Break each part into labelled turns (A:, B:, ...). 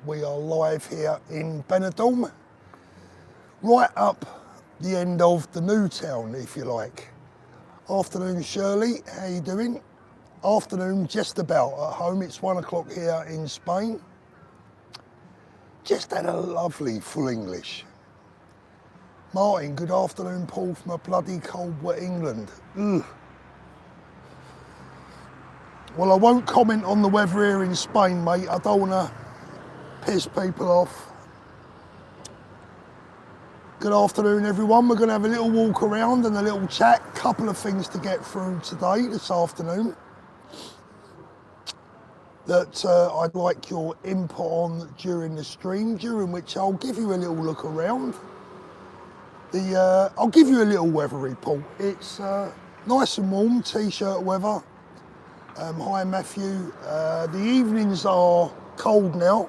A: We are live here in Benidorm, right up the end of the new town, if you like. Afternoon, Shirley, how you doing? Afternoon, just about at home. It's 1 o'clock here in Spain. Just had a lovely full English. Martin, good afternoon, Paul, from a bloody cold, wet England. Ugh. Well, I won't comment on the weather here in Spain, mate. I don't want to piss people off. Good afternoon, everyone. We're going to have a little walk around and a little chat. Couple of things to get through today, this afternoon, that I'd like your input on during the stream, during which I'll give you a little look around. I'll give you a little weather report. It's nice and warm, t-shirt weather. Hi Matthew. The evenings are cold now.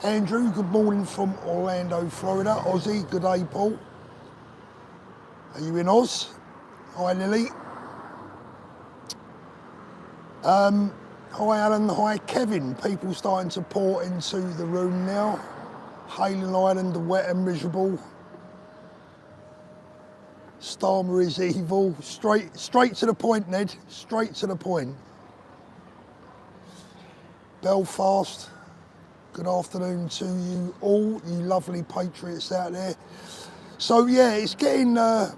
A: Andrew, good morning from Orlando, Florida. Ozzy, good day, Paul. Are you in Oz? Hi Lily. Hi Alan, hi Kevin. People starting to pour into the room now. Hailing Island, the wet and miserable. Starmer is evil. Straight to the point, Ned. Straight to the point. Belfast, good afternoon to you all, you lovely patriots out there. So yeah, it's getting a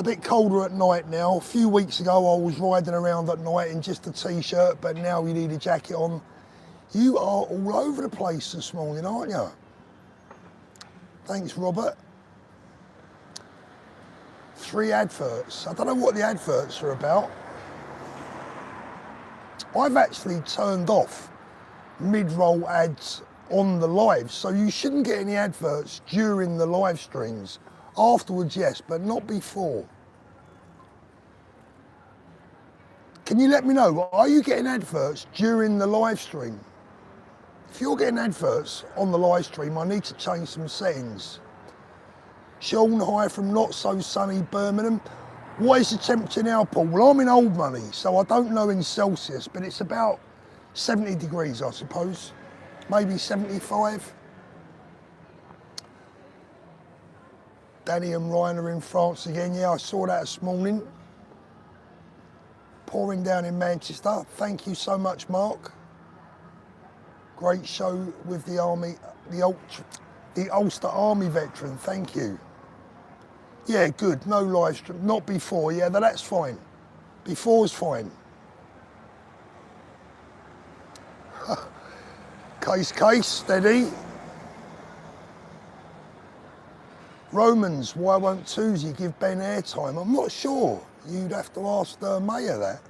A: bit colder at night now. A few weeks ago I was riding around at night in just a t-shirt, but now you need a jacket on. You are all over the place this morning, aren't you? Thanks, Robert. 3 adverts. I don't know what the adverts are about. I've actually turned off mid-roll ads on the live, so you shouldn't get any adverts during the live streams. Afterwards, yes, but not before. Can you let me know, are you getting adverts during the live stream? If you're getting adverts on the live stream, I need to change some settings. Sean, hi from not so sunny Birmingham. What is the temperature now, Paul? Well, I'm in old money, so I don't know in Celsius, but it's about 70 degrees, I suppose. Maybe 75. Danny and Ryan are in France again. Yeah, I saw that this morning. Pouring down in Manchester. Thank you so much, Mark. Great show with the Army, the Ulster Army veteran. Thank you. Yeah, good, no live stream, not before, yeah, that's fine. Before's fine. Case, steady. Romans, why won't Tuesday give Ben airtime? I'm not sure. You'd have to ask the mayor that.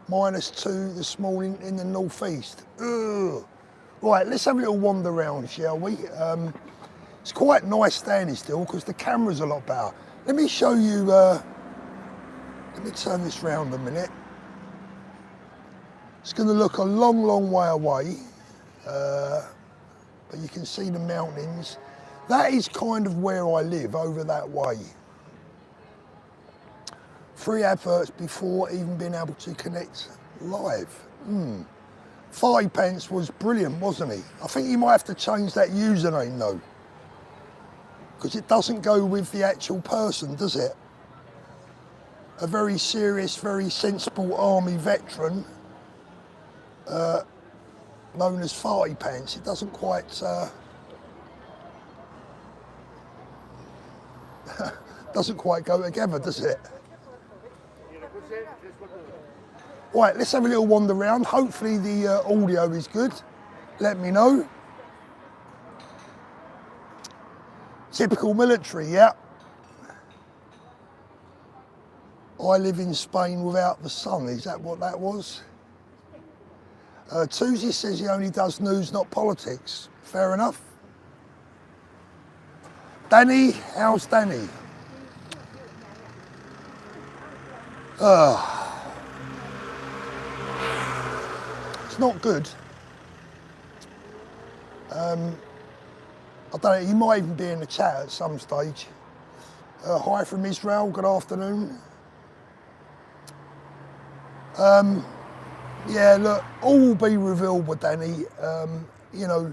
A: -2 this morning in the northeast. Ugh. Right, let's have a little wander around, shall we? It's quite nice standing still because the camera's a lot better. Let me show you, let me turn this round a minute. It's going to look a long, long way away, but you can see the mountains. That is kind of where I live, over that way. 3 adverts before even being able to connect live. 5 pence was brilliant, wasn't he? I think you might have to change that username though, because it doesn't go with the actual person, does it? A very serious, very sensible army veteran, known as Farty Pants. It doesn't quite, doesn't quite go together, does it? Right, let's have a little wander around. Hopefully the audio is good. Let me know. Typical military, yeah. I live in Spain without the sun. Is that what that was? Tuesday says he only does news, not politics. Fair enough. Danny, how's Danny? It's not good. I don't know, he might even be in the chat at some stage. Hi from Israel, good afternoon. Yeah, look, all will be revealed with Danny. you know,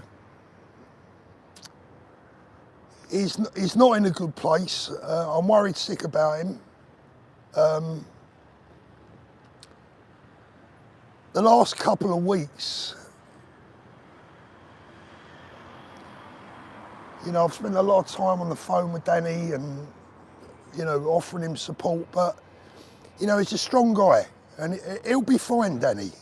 A: he's not in a good place. I'm worried sick about him. The last couple of weeks, you know, I've spent a lot of time on the phone with Danny and, you know, offering him support, but, you know, he's a strong guy and he'll be fine, Danny.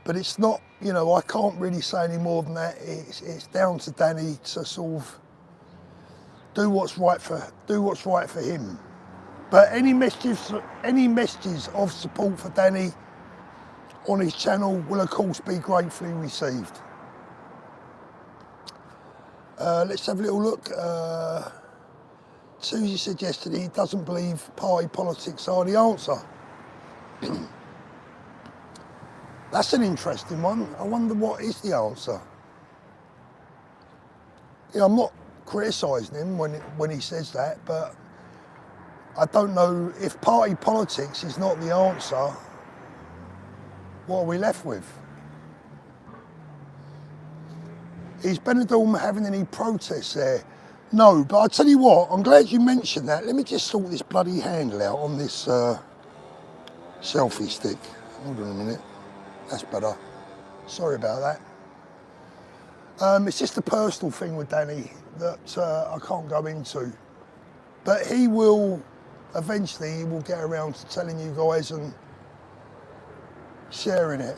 A: But it's not, you know, I can't really say any more than that. It's down to Danny to sort of do what's right for him. But any messages of support for Danny on his channel will of course be gratefully received. Let's have a little look. Susie suggested he doesn't believe party politics are the answer. That's an interesting one. I wonder what is the answer. You know, I'm not criticising him when he says that, but I don't know if party politics is not the answer. What are we left with? Is Benidorm having any protests there? No, but I tell you what, I'm glad you mentioned that. Let me just sort this bloody handle out on this selfie stick. Hold on a minute. That's better. Sorry about that. It's just a personal thing with Danny that I can't go into. But he will, eventually, he will get around to telling you guys and sharing it.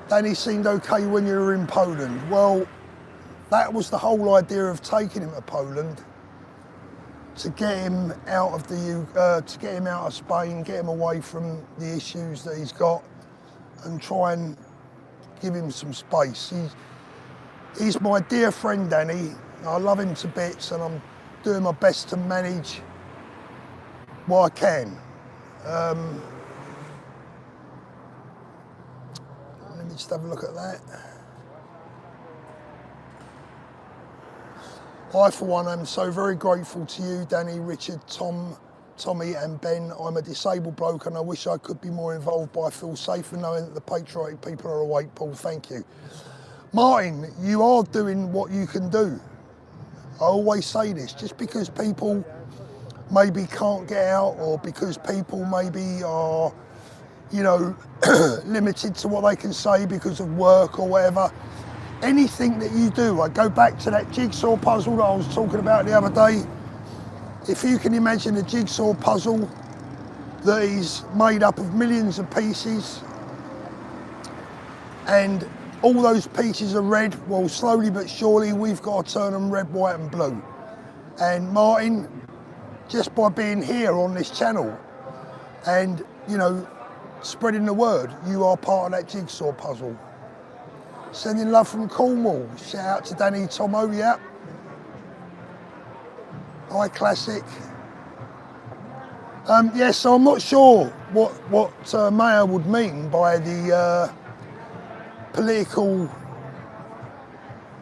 A: Danny seemed okay when you were in Poland. Well, that was the whole idea of taking him to Poland, to get him out of to get him out of Spain, get him away from the issues that he's got, and try and give him some space. He's my dear friend, Danny. I love him to bits, and I'm doing my best to manage what I can. Let me just have a look at that. I, for one, am so very grateful to you, Danny, Richard, Tom, Tommy and Ben. I'm a disabled bloke and I wish I could be more involved, but I feel safer knowing that the patriotic people are awake, Paul. Thank you. Martin, you are doing what you can do. I always say this, just because people maybe can't get out or because people maybe are, you know, limited to what they can say because of work or whatever, anything that you do, I go back to that jigsaw puzzle that I was talking about the other day. If you can imagine a jigsaw puzzle that is made up of millions of pieces and all those pieces are red, well, slowly but surely we've got to turn them red, white and blue. And Martin, just by being here on this channel and, you know, spreading the word, you are part of that jigsaw puzzle. Sending love from Cornwall. Shout out to Danny Tomo, yeah. Hi, Classic. Yes, so I'm not sure what Mayor would mean by the political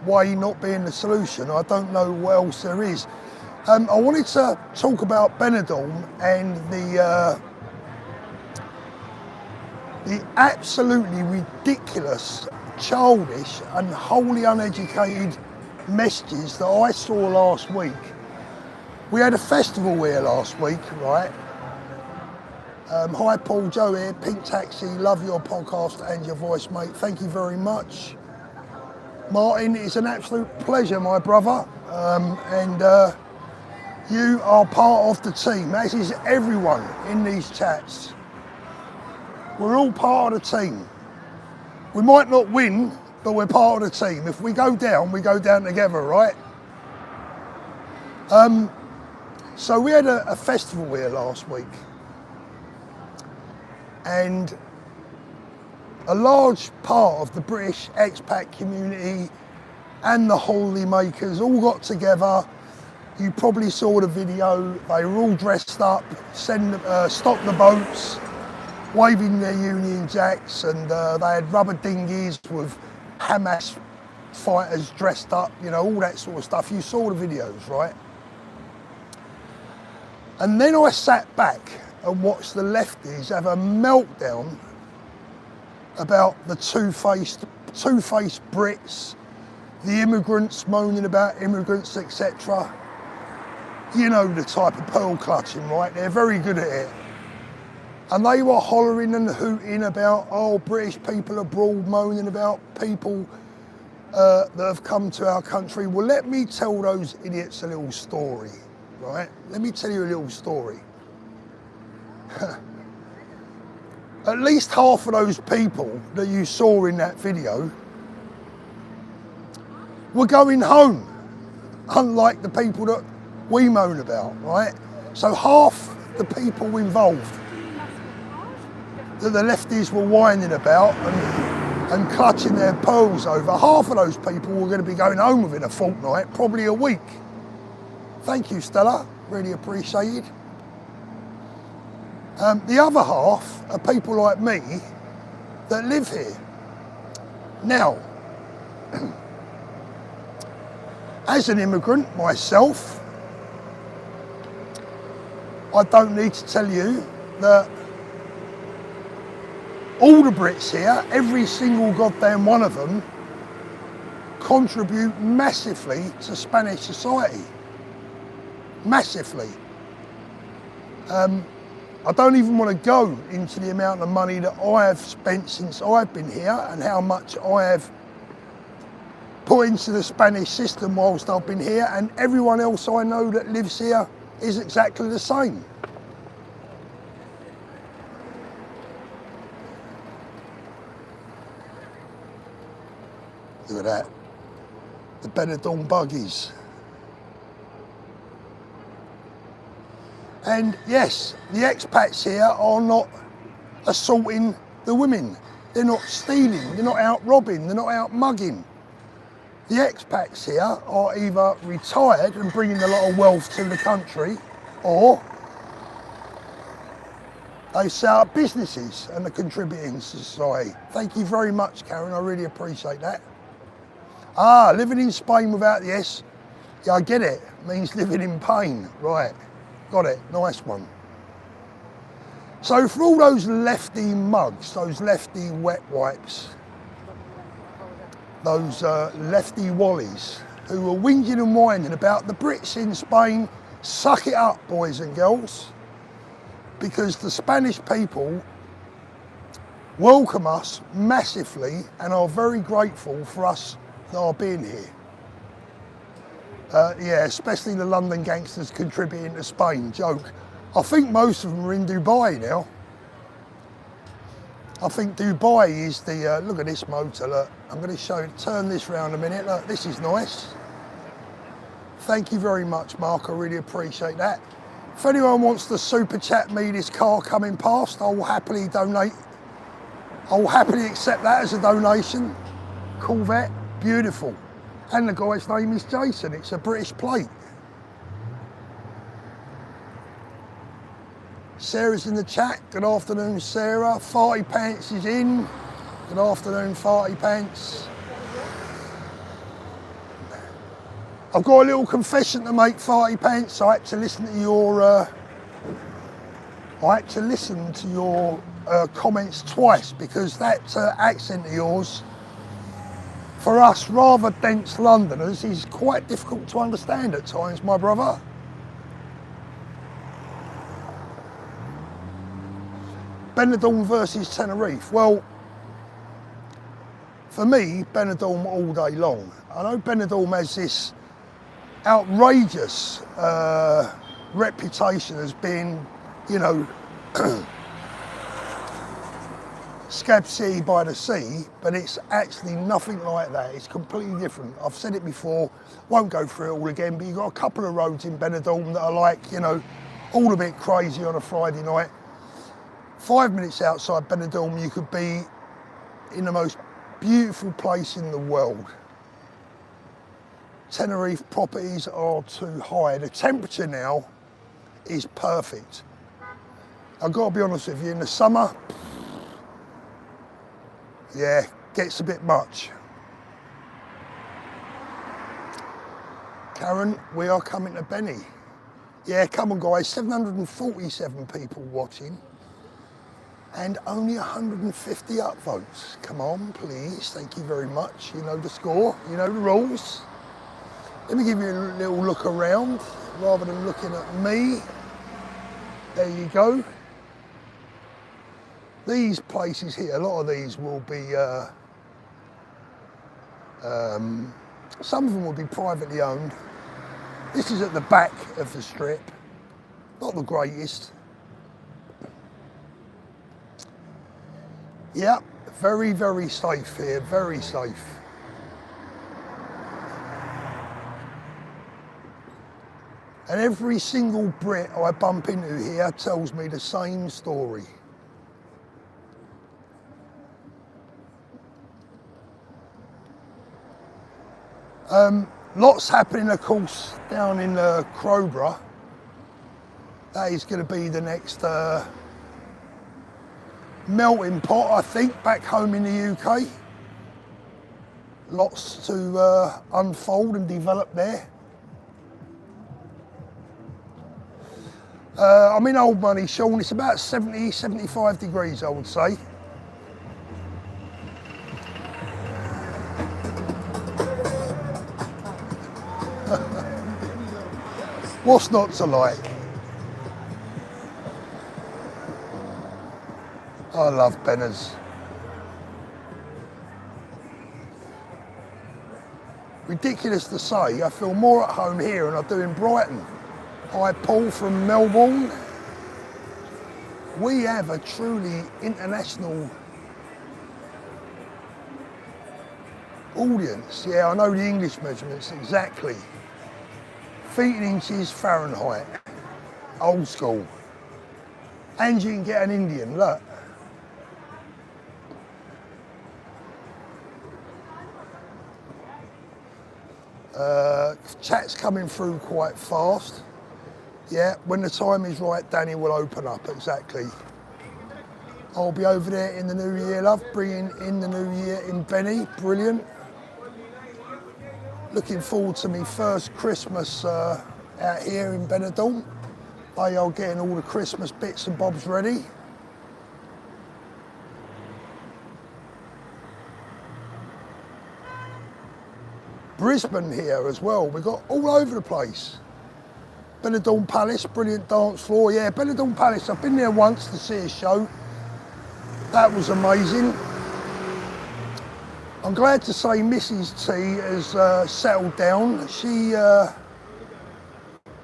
A: way not being the solution. I don't know what else there is. I wanted to talk about Benidorm and the absolutely ridiculous, childish and wholly uneducated messages that I saw last week. We had a festival here last week, right? Hi Paul, Joe here, Pink Taxi, love your podcast and your voice, mate. Thank you very much. Martin, it's an absolute pleasure, my brother. You are part of the team, as is everyone in these chats. We're all part of the team. We might not win, but we're part of the team. If we go down, we go down together, right? So we had a festival here last week. And a large part of the British expat community and the holiday makers all got together. You probably saw the video. They were all dressed up, stopped the boats, waving their Union Jacks, and they had rubber dinghies with Hamas fighters dressed up, you know, all that sort of stuff. You saw the videos, right? And then I sat back and watched the lefties have a meltdown about the two-faced two-faced Brits, the immigrants moaning about immigrants, etc. You know the type of pearl clutching, right? They're very good at it. And they were hollering and hooting about, oh, British people abroad moaning about people that have come to our country. Well, let me tell those idiots a little story, right? Let me tell you a little story. At least half of those people that you saw in that video were going home, unlike the people that we moan about, right? So half the people involved that the lefties were whining about and clutching their pearls over, half of those people were going to be going home within a fortnight, probably a week. Thank you, Stella, really appreciated. The other half are people like me that live here. Now, as an immigrant myself, I don't need to tell you that all the Brits here, every single goddamn one of them, contribute massively to Spanish society. Massively. I don't even want to go into the amount of money that I have spent since I've been here and how much I have put into the Spanish system whilst I've been here, and everyone else I know that lives here is exactly the same. Look at that, the Benidorm buggies. And yes, the expats here are not assaulting the women. They're not stealing, they're not out robbing, they're not out mugging. The expats here are either retired and bringing a lot of wealth to the country, or they set up businesses and are contributing to society. Thank you very much, Karen, I really appreciate that. Ah, living in Spain without the S. Yeah, I get it. It means living in pain. Right, got it, nice one. So for all those lefty mugs, those lefty wet wipes, those lefty wallies who were whinging and whining about the Brits in Spain, suck it up, boys and girls, because the Spanish people welcome us massively and are very grateful for us that are being here. Yeah, especially the London gangsters contributing to Spain, joke. I think most of them are in Dubai now. I think Dubai is the, look at this motor, look. I'm going to show you, turn this round a minute, look, this is nice. Thank you very much, Mark, I really appreciate that. If anyone wants to super chat me this car coming past, I will happily donate. I will happily accept that as a donation. Corvette, beautiful. And the guy's name is Jason, it's a British plate. Sarah's in the chat, good afternoon Sarah. Farty Pants is in, good afternoon Farty Pants. I've got a little confession to make, Farty Pants. I had to listen to your comments twice, because that accent of yours, for us rather dense Londoners, is quite difficult to understand at times, my brother. Benidorm versus Tenerife. Well, for me, Benidorm all day long. I know Benidorm has this outrageous reputation as being, you know, Scab City by the sea, but it's actually nothing like that. It's completely different. I've said it before, won't go through it all again, but you've got a couple of roads in Benidorm that are like, you know, all a bit crazy on a Friday night. 5 minutes outside Benidorm, you could be in the most beautiful place in the world. Tenerife properties are too high. The temperature now is perfect. I've got to be honest with you, in the summer, yeah, gets a bit much. Karen, we are coming to Benny. Yeah, come on guys, 747 people watching. and only 150 upvotes. Come on, please, thank you very much. You know the score, you know the rules. Let me give you a little look around rather than looking at me. There you go. These places here, a lot of these will be, some of them will be privately owned. This is at the back of the strip, not the greatest. Yeah, very, very safe here, very safe. And every single Brit I bump into here tells me the same story. Lots happening, of course, down in Crowborough. That is going to be the next melting pot, I think, back home in the UK. Lots to unfold and develop there. I'm in old money, Sean. It's about 70, 75 degrees, I would say. What's not to like? I love Benners. Ridiculous to say, I feel more at home here than I do in Brighton. Hi Paul from Melbourne. We have a truly international audience. Yeah, I know the English measurements exactly. Feet in inches Fahrenheit. Old school. And you can get an Indian, look. Chat's coming through quite fast. Yeah, when the time is right, Danny will open up, exactly. I'll be over there in the new year, love, bringing in the new year in Benny, brilliant. Looking forward to my first Christmas out here in Benidorm. They are getting all the Christmas bits and bobs ready. Brisbane here as well, we've got all over the place. Benidorm Palace, brilliant dance floor. Yeah, Benidorm Palace, I've been there once to see a show. That was amazing. I'm glad to say Mrs. T has settled down.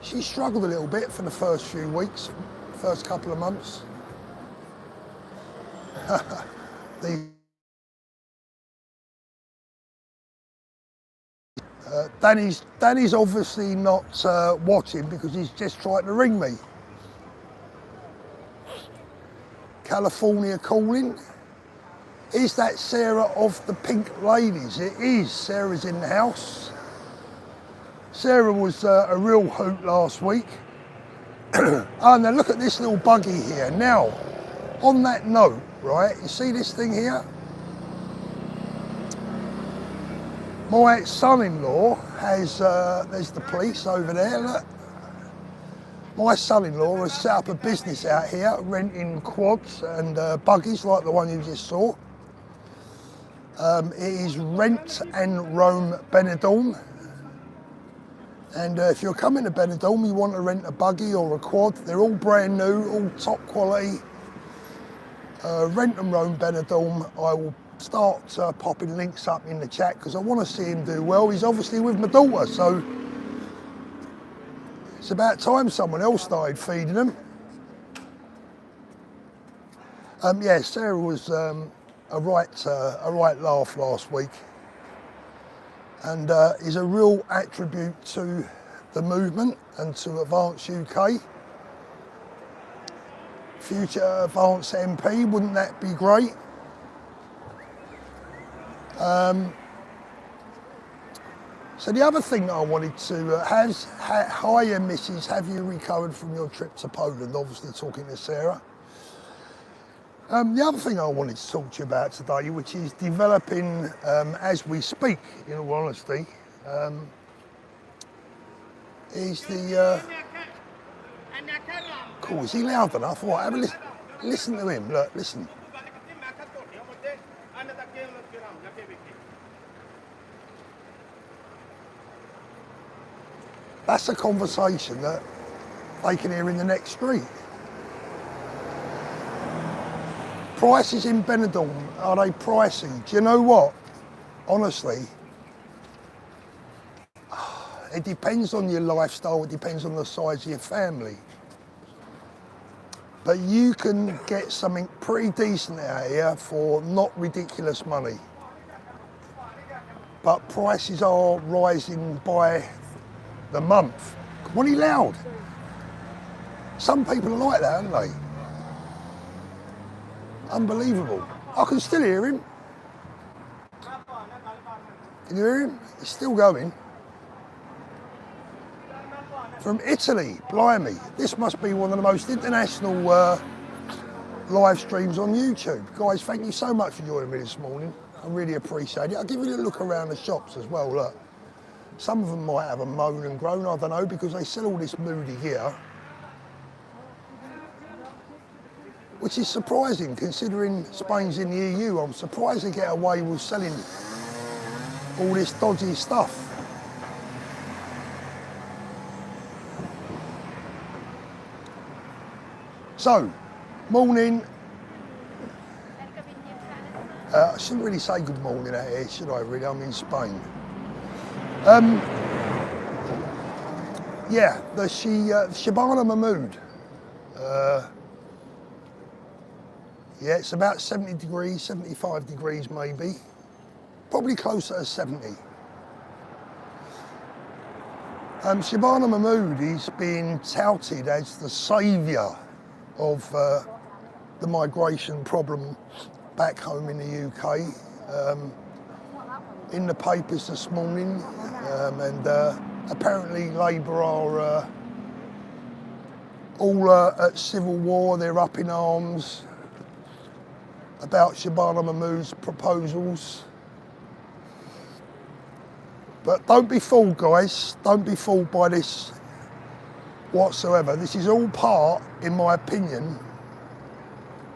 A: She struggled a little bit for the first few weeks, first couple of months. Danny's obviously not watching because he's just trying to ring me. California calling. Is that Sarah of the Pink Ladies? It is. Sarah's in the house. Sarah was a real hoot last week. Oh, now look at this little buggy here. Now, on that note, right, you see this thing here? My son-in-law has, there's the police over there, look. My son-in-law has set up a business out here, renting quads and buggies like the one you just saw. It is Rent and Roam Benidorm. And if you're coming to Benidorm, you want to rent a buggy or a quad, they're all brand new, all top quality. Rent and Roam Benidorm, I will start popping links up in the chat because I want to see him do well. He's obviously with my daughter, so it's about time someone else started feeding him. Yeah, Sarah was a right laugh last week, and is a real attribute to the movement and to Advance UK. Future Advance MP, wouldn't that be great? So the other thing that I wanted to, hiya Mrs, have you recovered from your trip to Poland? Obviously talking to Sarah. The other thing I wanted to talk to you about today, which is developing as we speak, in all honesty, is the... Cool, is he loud enough? All right, have a listen. listen to him, look, listen. That's a conversation that they can hear in the next street. Prices in Benidorm, are they pricey? Do you know what? Honestly, it depends on your lifestyle, it depends on the size of your family. But you can get something pretty decent out here for not ridiculous money. But prices are rising by the month. What are you loud? Some people are like that, aren't they? Unbelievable. I can still hear him. Can you hear him? He's still going. From Italy, blimey. This must be one of the most international live streams on YouTube. Guys, thank you so much for joining me this morning. I really appreciate it. I'll give you a look around the shops as well, look. Some of them might have a moan and groan, I don't know, because they sell all this moody gear. Which is surprising, considering Spain's in the EU. I'm surprised they get away with selling all this dodgy stuff. So, morning. I shouldn't really say good morning out here, should I really? I'm in Spain. Yeah, the Shibana Mahmood. Yeah, it's about 70 degrees, 75 degrees maybe. Probably closer to 70. Shibana Mahmood is being touted as the saviour of the migration problem back home in the UK. In the papers this morning, and apparently Labour are all at civil war. They're up in arms about Shibana Mahmood's proposals. But don't be fooled, guys. Don't be fooled by this whatsoever. This is all part, in my opinion,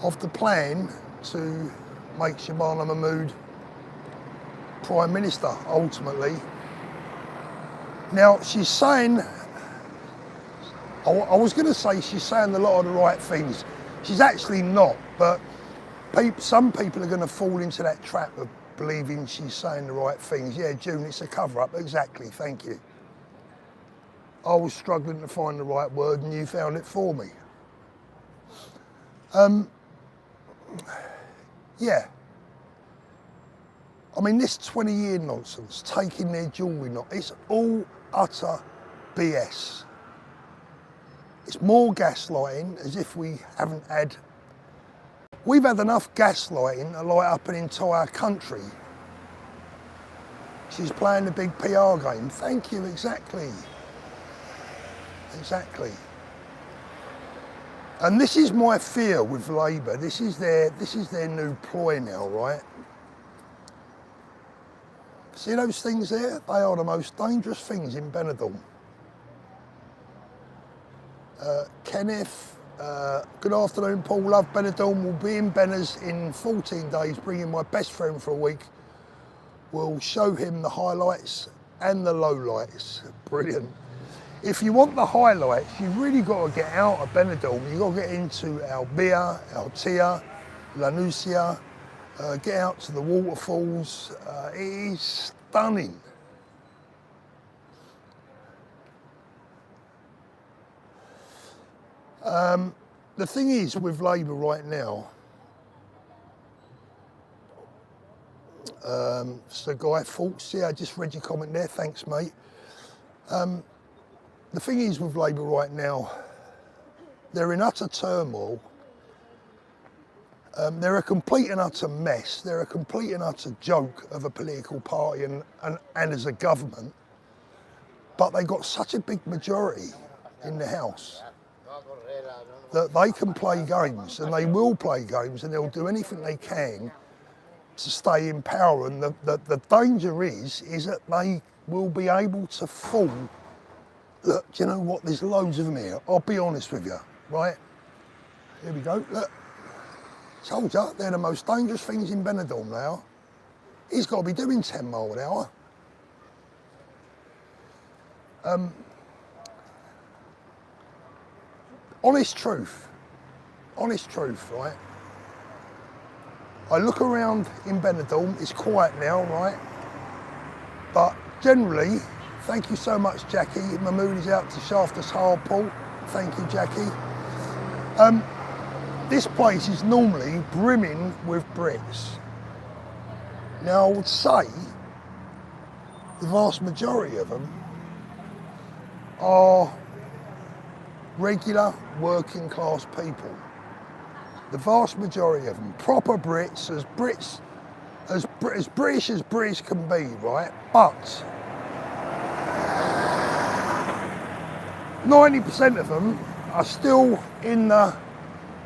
A: of the plan to make Shibana Mahmood Prime Minister, ultimately. Now, she's saying, I was going to say she's saying a lot of the right things. She's actually not, but some people are going to fall into that trap of believing she's saying the right things. Yeah, June, it's a cover-up. Exactly, thank you. I was struggling to find the right word and you found it for me. Yeah. I mean, this 20-year nonsense, taking their jewellery, it's all utter BS. It's more gaslighting, as if we haven't had... We've had enough gaslighting to light up an entire country. She's playing the big PR game. Thank you, exactly. Exactly. And this is my fear with Labour. This is their new ploy now, right? See those things there? They are the most dangerous things in Benidorm. Kenneth, good afternoon, Paul. Love Benidorm. Will be in Benners in 14 days, bringing my best friend for a week. We'll show him the highlights and the lowlights. Brilliant. If you want the highlights, you've really got to get out of Benidorm. You've got to get into Albia, Altea, La Nucia, get out to the waterfalls. It is stunning. The thing is with Labour right now, so Guy Fawkes, yeah, I just read your comment there, thanks mate. The thing is with Labour right now, they're in utter turmoil. They're a complete and utter mess. They're a complete and utter joke of a political party and as a government. But they've got such a big majority in the House that they can play games, and they will play games, and they'll do anything they can to stay in power. And the danger is that they will be able to fall. Look, do you know what? There's loads of them here. I'll be honest with you, right? Here we go, look. Told you, they're the most dangerous things in Benidorm now. He's got to be doing 10 mile an hour. Honest truth, right? I look around in Benidorm, it's quiet now, right? But generally, thank you so much, Jackie. Mahmood is out to shaft us hard, Paul. Thank you, Jackie. This place is normally brimming with Brits. Now, I would say the vast majority of them are regular working class people. The vast majority of them, proper Brits, as British as British can be, right? But 90% of them are still in the,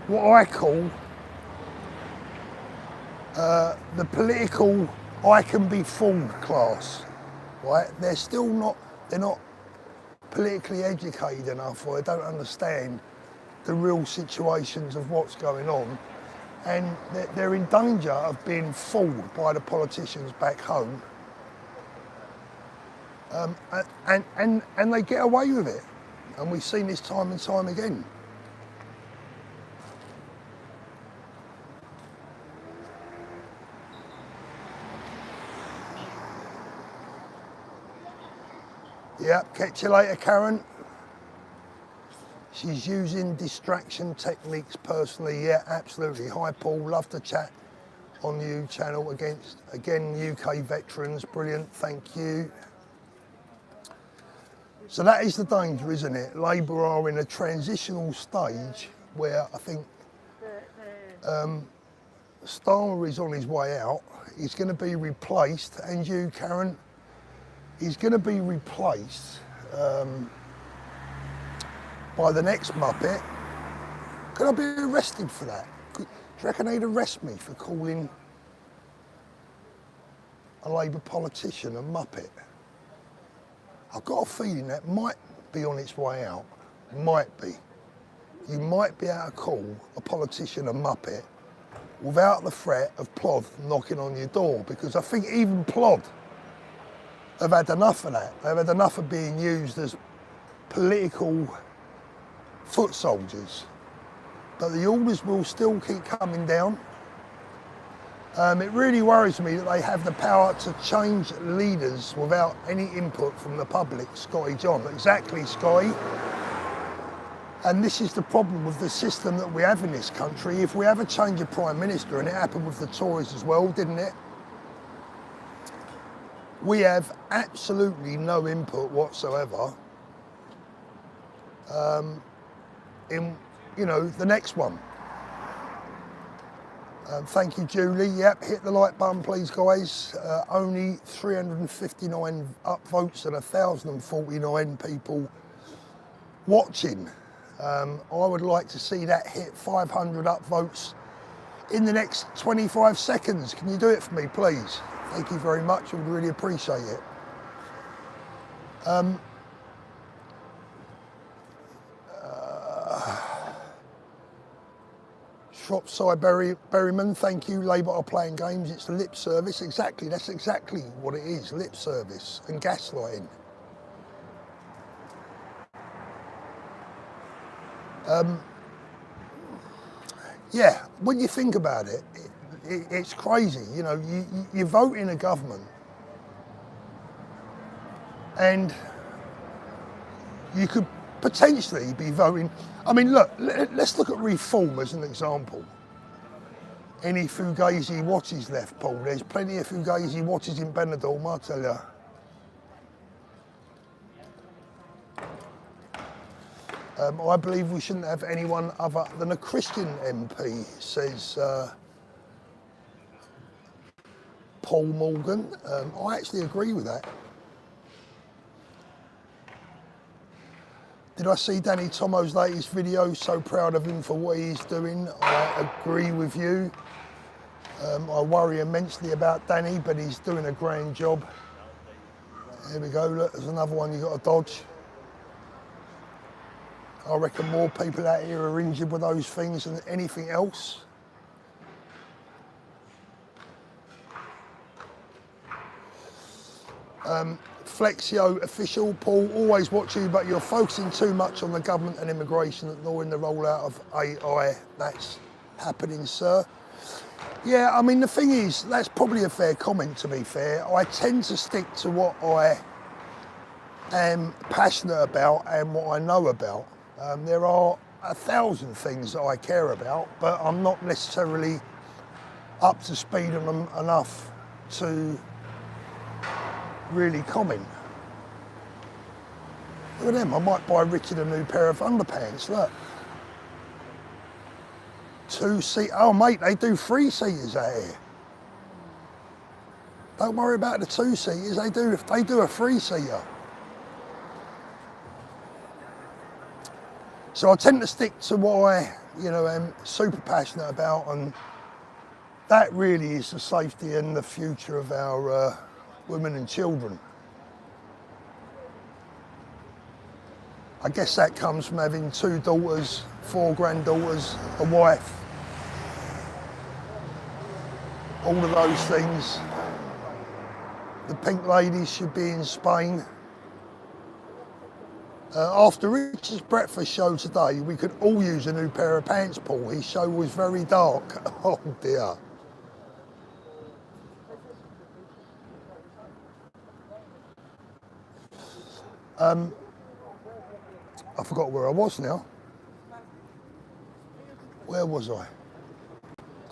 A: what I call, the political I can be fooled class, right? They're still not, they're not politically educated enough, or they don't understand the real situations of what's going on, and they're in danger of being fooled by the politicians back home, and they get away with it, and we've seen this time and time again. Yep, catch you later, Karen. She's using distraction techniques personally. Yeah, absolutely. Hi, Paul. Love to chat on the channel against, again, UK veterans. Brilliant. Thank you. So that is the danger, isn't it? Labour are in a transitional stage where I think Starmer is on his way out. He's going to be replaced, and you, Karen, he's going to be replaced by the next Muppet. Could I be arrested for that? Do you reckon they'd arrest me for calling a Labour politician a Muppet? I've got a feeling that might be on its way out. Might be. You might be able to call a politician a Muppet without the threat of Plod knocking on your door, because I think even Plod have had enough of that. They've had enough of being used as political foot soldiers. But the orders will still keep coming down. It really worries me that they have the power to change leaders without any input from the public, Scotty John. Exactly, Scotty. And this is the problem with the system that we have in this country. If we have a change of Prime Minister, and it happened with the Tories as well, didn't it? We have absolutely no input whatsoever in, you know, the next one. Thank you, Julie. Yep, hit the like button, please, guys. Only 359 upvotes and 1,049 people watching. I would like to see that hit 500 upvotes in the next 25 seconds. Can you do it for me, please? Thank you very much. I would really appreciate it. Shropside Berryman, thank you. Labour are playing games. It's lip service. Exactly. That's exactly what it is. Lip service and gaslighting. Yeah, when you think about it, it's crazy. You know, you vote in a government and you could potentially be voting. I mean, look, let's look at reform as an example. Any Fugazi watches left, Paul? There's plenty of Fugazi watches in Benidorm, I tell you. I believe we shouldn't have anyone other than a Christian MP, says Paul Morgan. I actually agree with that. Did I see Danny Tomo's latest video? So proud of him for what he's doing. I agree with you. I worry immensely about Danny, but he's doing a grand job. Here we go, look, there's another one you got to dodge. I reckon more people out here are injured with those things than anything else. Flexio official, Paul, always watch you, but you're focusing too much on the government and immigration, ignoring the rollout of AI. That's happening, sir. Yeah, I mean, the thing is, that's probably a fair comment, to be fair. I tend to stick to what I am passionate about and what I know about. There are 1,000 things that I care about, but I'm not necessarily up to speed on them enough to really comment. Look at them, I might buy Richard a new pair of underpants, look. 2-seat, oh mate, they do 3-seaters out here. Don't worry about the 2-seaters, they do a 3-seater. So I tend to stick to what I, am super passionate about, and that really is the safety and the future of our women and children. I guess that comes from having 2 daughters, 4 granddaughters, a wife, all of those things. The pink ladies should be in Spain. After Richard's breakfast show today, we could all use a new pair of pants, Paul. His show was very dark. Oh dear. I forgot where I was now. Where was I?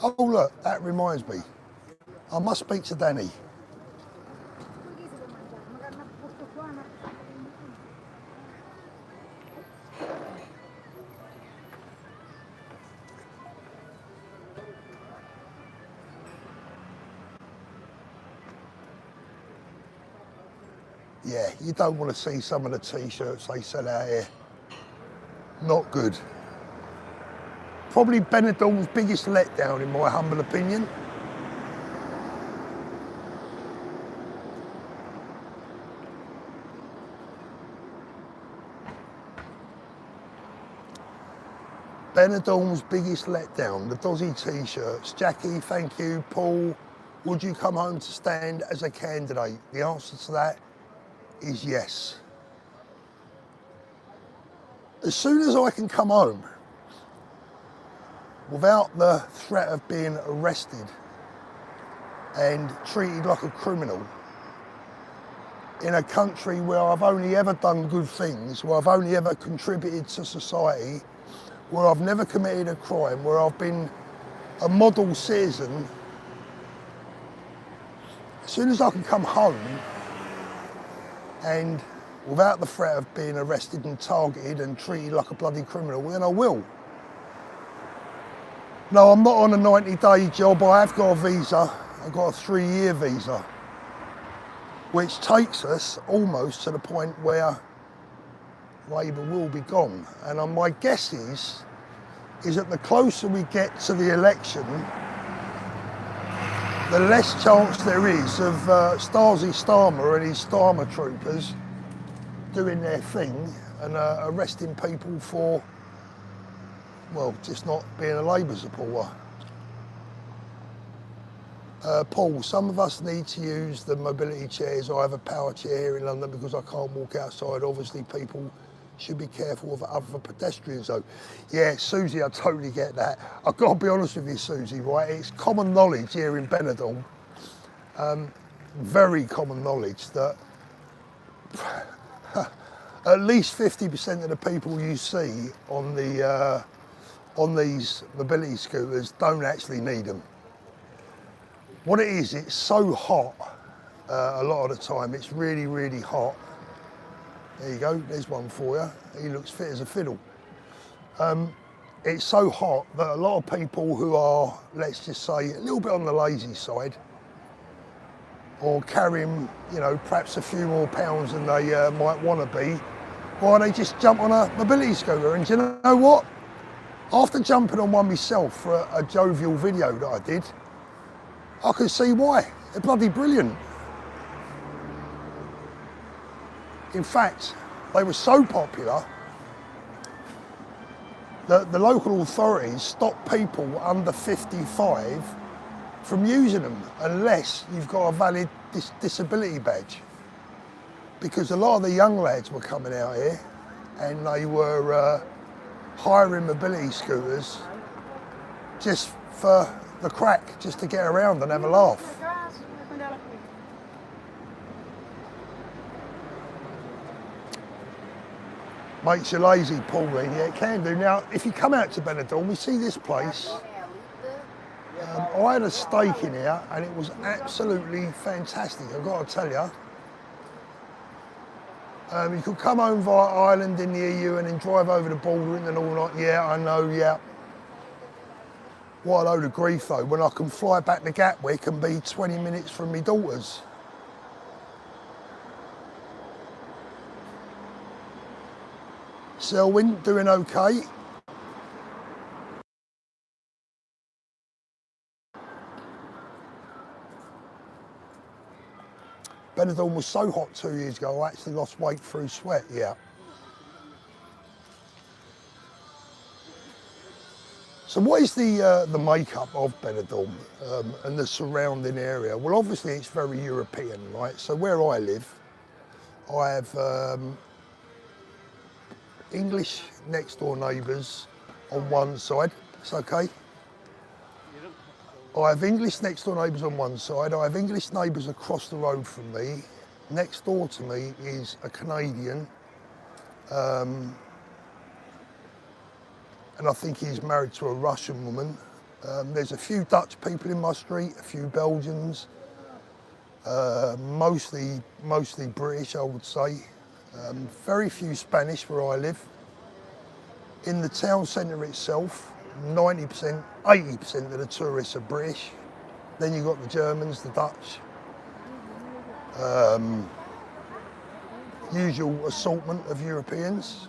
A: Oh look, that reminds me. I must speak to Danny. Yeah, you don't want to see some of the t-shirts they sell out here. Not good. Probably Benidorm's biggest letdown, in my humble opinion. Benidorm's biggest letdown, the Dozzy t-shirts. Jackie, thank you. Paul, would you come home to stand as a candidate? The answer to that is yes. As soon as I can come home without the threat of being arrested and treated like a criminal in a country where I've only ever done good things, where I've only ever contributed to society, where I've never committed a crime, where I've been a model citizen, as soon as I can come home and without the threat of being arrested and targeted and treated like a bloody criminal, then I will. No, I'm not on a 90-day job. I have got a visa. I've got a 3-year visa, which takes us almost to the point where Labour will be gone. And my guess is that the closer we get to the election, the less chance there is of Stasi Starmer and his Starmer troopers doing their thing and arresting people for, well, just not being a Labour supporter. Paul, some of us need to use the mobility chairs. I have a power chair here in London because I can't walk outside. Obviously, people should be careful of other pedestrians though. Yeah, Susie, I totally get that. I've got to be honest with you, Susie, right? It's common knowledge here in Benidorm, very common knowledge that at least 50% of the people you see on the on these mobility scooters don't actually need them. What it is, it's so hot a lot of the time. It's really, really hot. There you go, there's one for you. He looks fit as a fiddle. It's so hot that a lot of people who are, let's just say, a little bit on the lazy side, or carrying, perhaps a few more pounds than they might want to be, why they just jump on a mobility scooter. And do you know what? After jumping on one myself for a jovial video that I did, I can see why. They're bloody brilliant. In fact, they were so popular that the local authorities stopped people under 55 from using them unless you've got a valid disability badge. because a lot of the young lads were coming out here and they were hiring mobility scooters just for the crack, just to get around and have a laugh. Makes you lazy, Pauline. Yeah, it can do. Now, if you come out to Benidorm, we see this place. I had a steak in here and it was absolutely fantastic, I've got to tell you. You could come home via Ireland in the EU and then drive over the border and then all night. Yeah, I know, yeah. What a load of grief though, when I can fly back to Gatwick and be 20 minutes from my daughters. Selwyn, doing okay. Benidorm was so hot 2 years ago, I actually lost weight through sweat, yeah. So what is the makeup of Benidorm and the surrounding area? Well, obviously it's very European, right? So where I live, I have English next door neighbours on one side, it's okay. I have English next door neighbours on one side, I have English neighbours across the road from me. Next door to me is a Canadian, and I think he's married to a Russian woman. There's a few Dutch people in my street, a few Belgians, mostly British, I would say. Very few Spanish where I live. In the town centre itself, 90%, 80% of the tourists are British. Then you've got the Germans, the Dutch. Usual assortment of Europeans.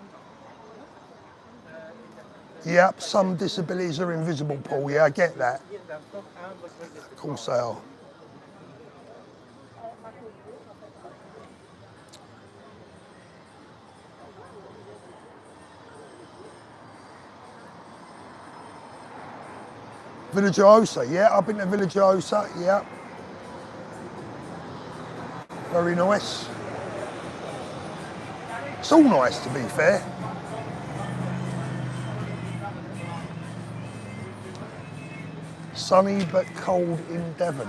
A: Yep, some disabilities are invisible, Paul, yeah, I get that. Of course they are. Villaggiosa, yeah, I've been to Villaggiosa, yeah. Very nice. It's all nice, to be fair. Sunny but cold in Devon.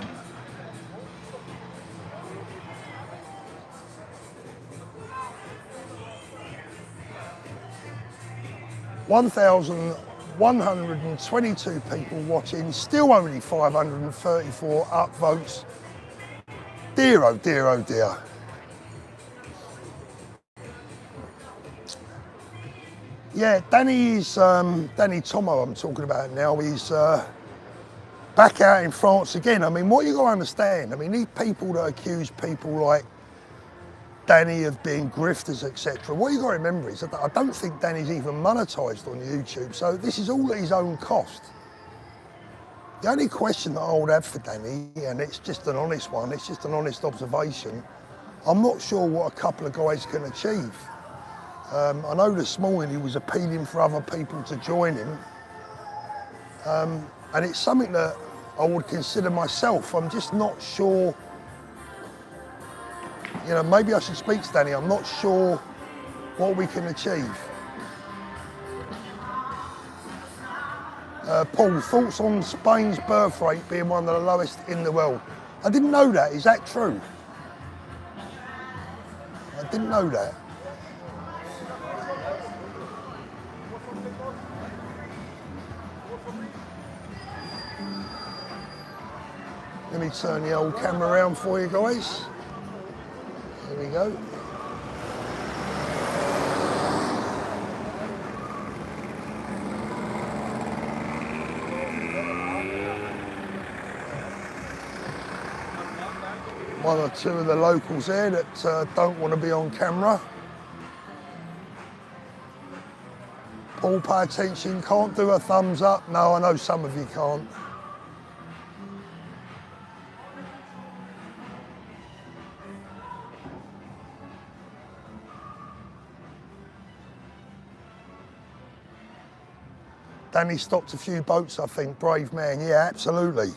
A: $1,122 people watching, still only 534 upvotes. Dear, oh dear, oh dear. Yeah, Danny's, Danny Tomo I'm talking about now, he's back out in France again. I mean, what you got to understand, I mean, these people that accuse people like Danny of being grifters, etc. What you got to remember is that I don't think Danny's even monetised on YouTube, so this is all at his own cost. The only question that I would have for Danny, and it's just an honest one, it's just an honest observation, I'm not sure what a couple of guys can achieve. I know this morning he was appealing for other people to join him, and it's something that I would consider myself. I'm just not sure, you know, maybe I should speak to Danny, I'm not sure what we can achieve. Paul, thoughts on Spain's birth rate being one of the lowest in the world? I didn't know that, is that true? I didn't know that. Let me turn the old camera around for you guys. There we go. One or two of the locals there that don't want to be on camera. Paul, pay attention, can't do a thumbs up. No, I know some of you can't. Danny stopped a few boats, I think, brave man, yeah, absolutely.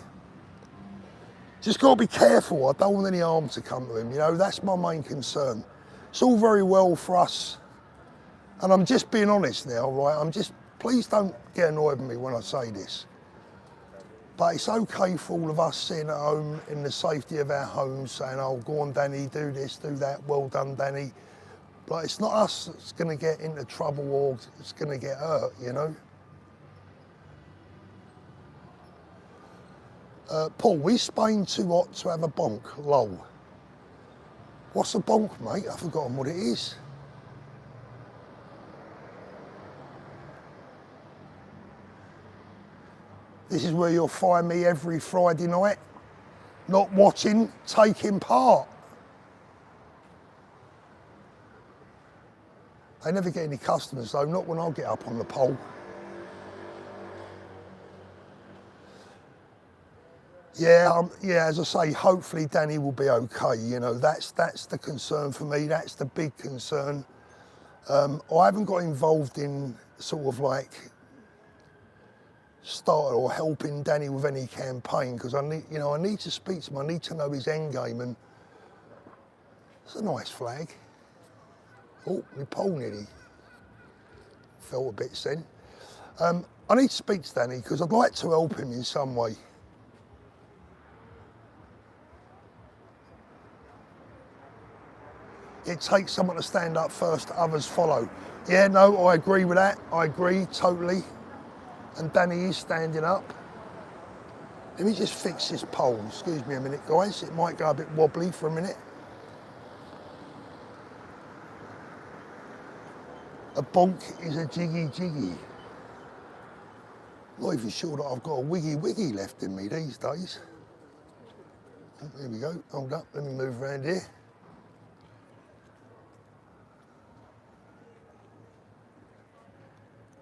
A: Just got to be careful, I don't want any harm to come to him, you know, that's my main concern. It's all very well for us, and I'm just being honest now, right? Please don't get annoyed with me when I say this. But it's okay for all of us sitting at home in the safety of our homes saying, oh, go on, Danny, do this, do that, well done, Danny. But it's not us that's going to get into trouble or it's going to get hurt, you know? Paul, is Spain too hot to have a bonk? Lol. What's a bonk, mate? I've forgotten what it is. This is where you'll find me every Friday night, not watching, taking part. They never get any customers though, not when I get up on the pole. Yeah, as I say, hopefully Danny will be okay. You know, that's the concern for me, that's the big concern. I haven't got involved in sort of like start or helping Danny with any campaign because I need to speak to him. I need to know his end game, and it's a nice flag. Oh, my pole nearly felt a bit then. I need to speak to Danny because I'd like to help him in some way. It takes someone to stand up first, others follow. Yeah, no, I agree with that. I agree totally. And Danny is standing up. Let me just fix this pole. Excuse me a minute, guys. It might go a bit wobbly for a minute. A bonk is a jiggy jiggy. Not even sure that I've got a wiggy wiggy left in me these days. Oh, here we go. Hold up. Let me move around here.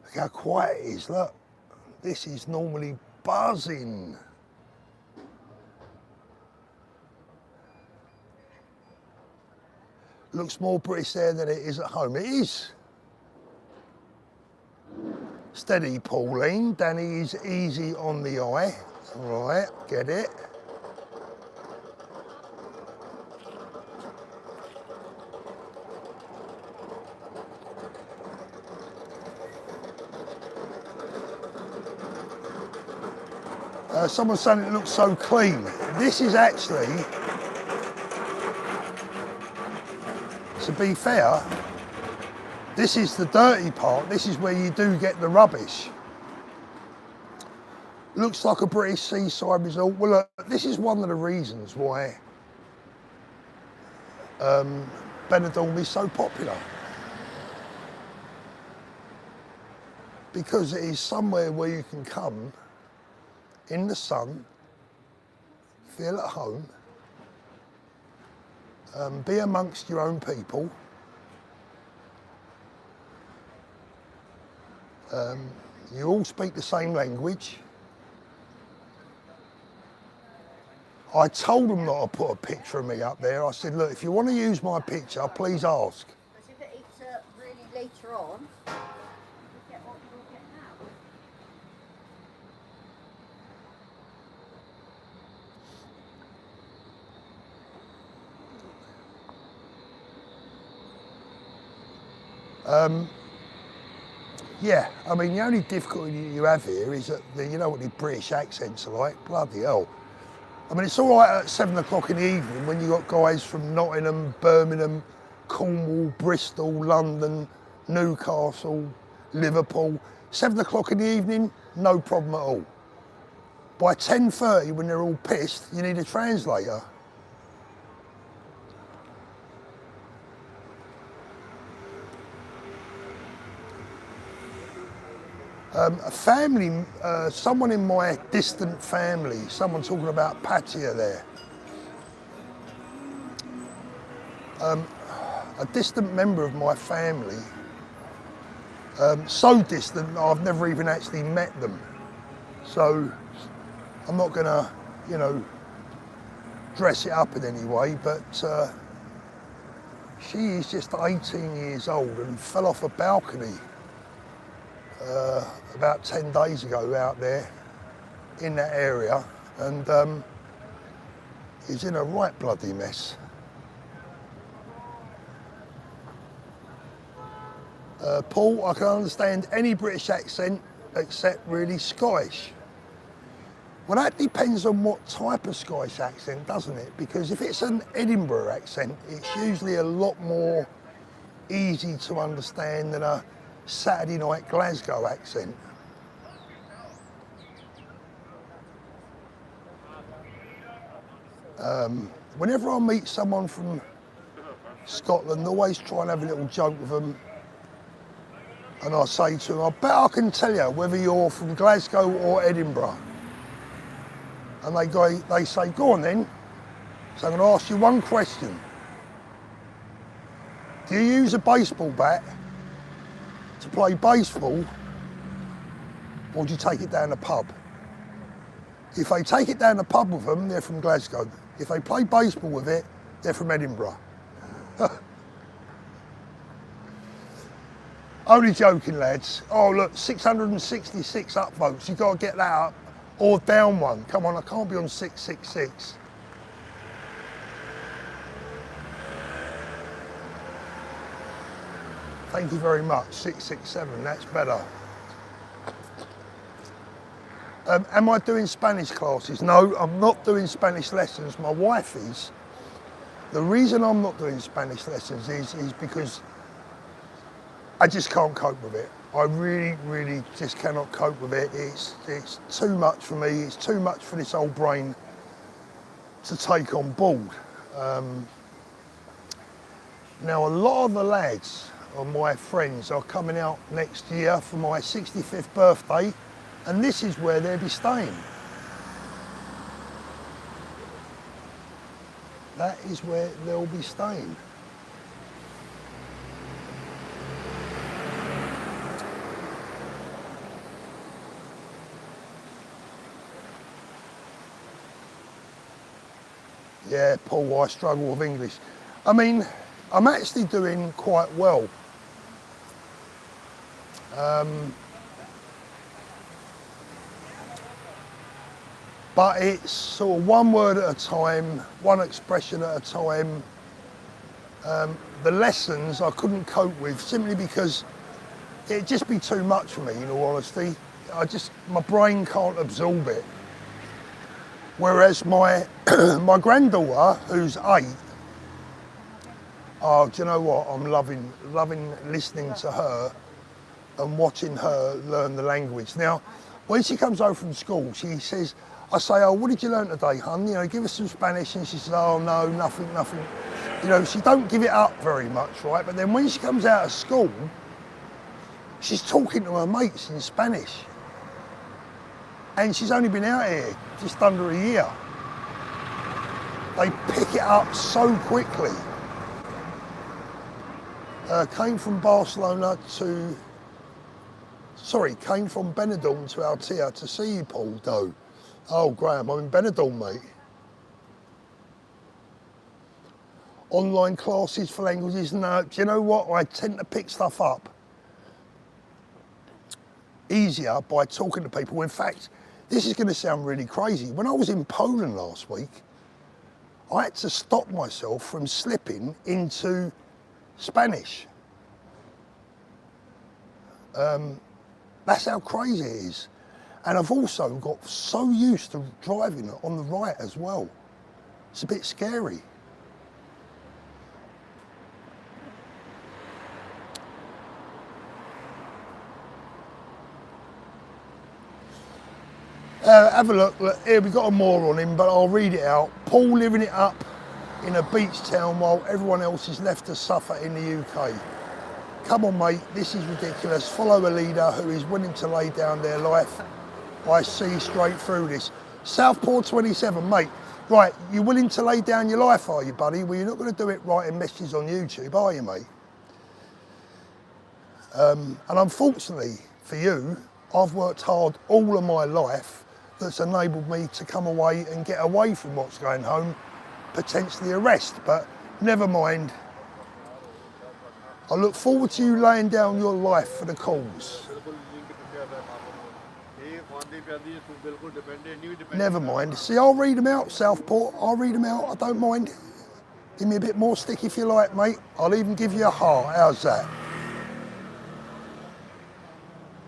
A: Look how quiet it is. Look. This is normally buzzing. Looks more British there than it is at home. It is. Steady, Pauline. Danny is easy on the eye. All right, get it. Someone's saying it looks so clean. This is actually, to be fair, this is the dirty part. This is where you do get the rubbish. Looks like a British seaside resort. Well, look, this is one of the reasons why Benidorm is so popular. Because it is somewhere where you can come in the sun, feel at home, be amongst your own people, you all speak the same language. I told them not to put a picture of me up there. I said, look, if you want to use my picture, please ask.
B: Because if it's really later on, you get what you'll get
A: now. Yeah, I mean, the only difficulty you have here is that you know what the British accents are like. Bloody hell. I mean, it's all right at 7 o'clock in the evening when you've got guys from Nottingham, Birmingham, Cornwall, Bristol, London, Newcastle, Liverpool. 7 o'clock in the evening, no problem at all. By 10:30, when they're all pissed, you need a translator. A family, someone in my distant family, someone talking about Patia there. A distant member of my family, so distant that I've never even actually met them. So I'm not gonna, you know, dress it up in any way, but she is just 18 years old and fell off a balcony about 10 days ago out there in that area, and is in a right bloody mess. Paul, I can understand any British accent except really Scottish. Well, that depends on what type of Scottish accent, doesn't it? Because if it's an Edinburgh accent, it's usually a lot more easy to understand than a Saturday night Glasgow accent. Whenever I meet someone from Scotland, I always try and have a little joke with them. And I say to them, I bet I can tell you whether you're from Glasgow or Edinburgh. And they say, go on then. So I'm going to ask you one question. Do you use a baseball bat to play baseball, or do you take it down the pub? If they take it down the pub with them, they're from Glasgow. If they play baseball with it, they're from Edinburgh. Only joking, lads. Oh, look, 666 upvotes. You've got to get that up or down one. Come on, I can't be on 666. Thank you very much. 667, that's better. Am I doing Spanish classes? No, I'm not doing Spanish lessons. My wife is. The reason I'm not doing Spanish lessons is because I just can't cope with it. I really just cannot cope with it. It's too much for me. It's too much for this old brain to take on board. Now, a lot of the lads of my friends are coming out next year for my 65th birthday, and this is where they'll be staying. That is where they'll be staying. Yeah, Paul, I struggle with English. I mean, I'm actually doing quite well. But it's sort of one word at a time, one expression at a time. The lessons I couldn't cope with simply because it'd just be too much for me, in all honesty. My brain can't absorb it. Whereas my my granddaughter, who's 8, oh, do you know what? I'm loving listening to her and watching her learn the language. Now, when she comes home from school, she says, I say, oh, what did you learn today, hun? You know, give us some Spanish. And she says, oh, no, nothing. You know, she don't give it up very much, right? But then when she comes out of school, she's talking to her mates in Spanish. And she's only been out here just under a year. They pick it up so quickly. Came from Benidorm to Altea to see you, Paul, though. Oh, Graham, I'm in Benidorm, mate. Online classes for languages, no. Do you know what? I tend to pick stuff up easier by talking to people. In fact, this is going to sound really crazy. When I was in Poland last week, I had to stop myself from slipping into Spanish. That's how crazy it is. And I've also got so used to driving on the right as well. It's a bit scary. Have a look. Here we got a more on him, but I'll read it out. Paul living it up in a beach town while everyone else is left to suffer in the UK. Come on, mate, this is ridiculous. Follow a leader who is willing to lay down their life. I see straight through this. Southport 27, mate. Right, you're willing to lay down your life, are you, buddy? Well, you're not going to do it writing messages on YouTube, are you, mate? And unfortunately for you, I've worked hard all of my life that's enabled me to come away and get away from what's going home, potentially arrest, but never mind. I look forward to you laying down your life for the cause. Never mind. See, I'll read them out, Southport. I'll read them out. I don't mind. Give me a bit more stick if you like, mate. I'll even give you a heart. How's that?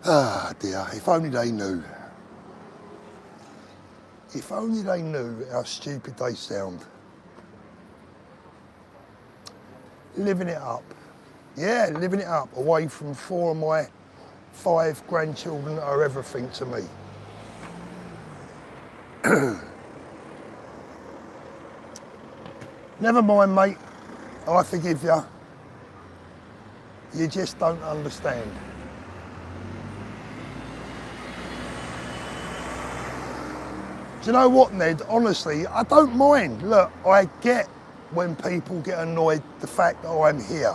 A: Ah dear, if only they knew. If only they knew how stupid they sound. Living it up. Yeah, living it up, away from 4 of my 5 grandchildren that are everything to me. Never mind, mate. I forgive you. You just don't understand. Do you know what, Ned? Honestly, I don't mind. Look, I get when people get annoyed the fact that I'm here.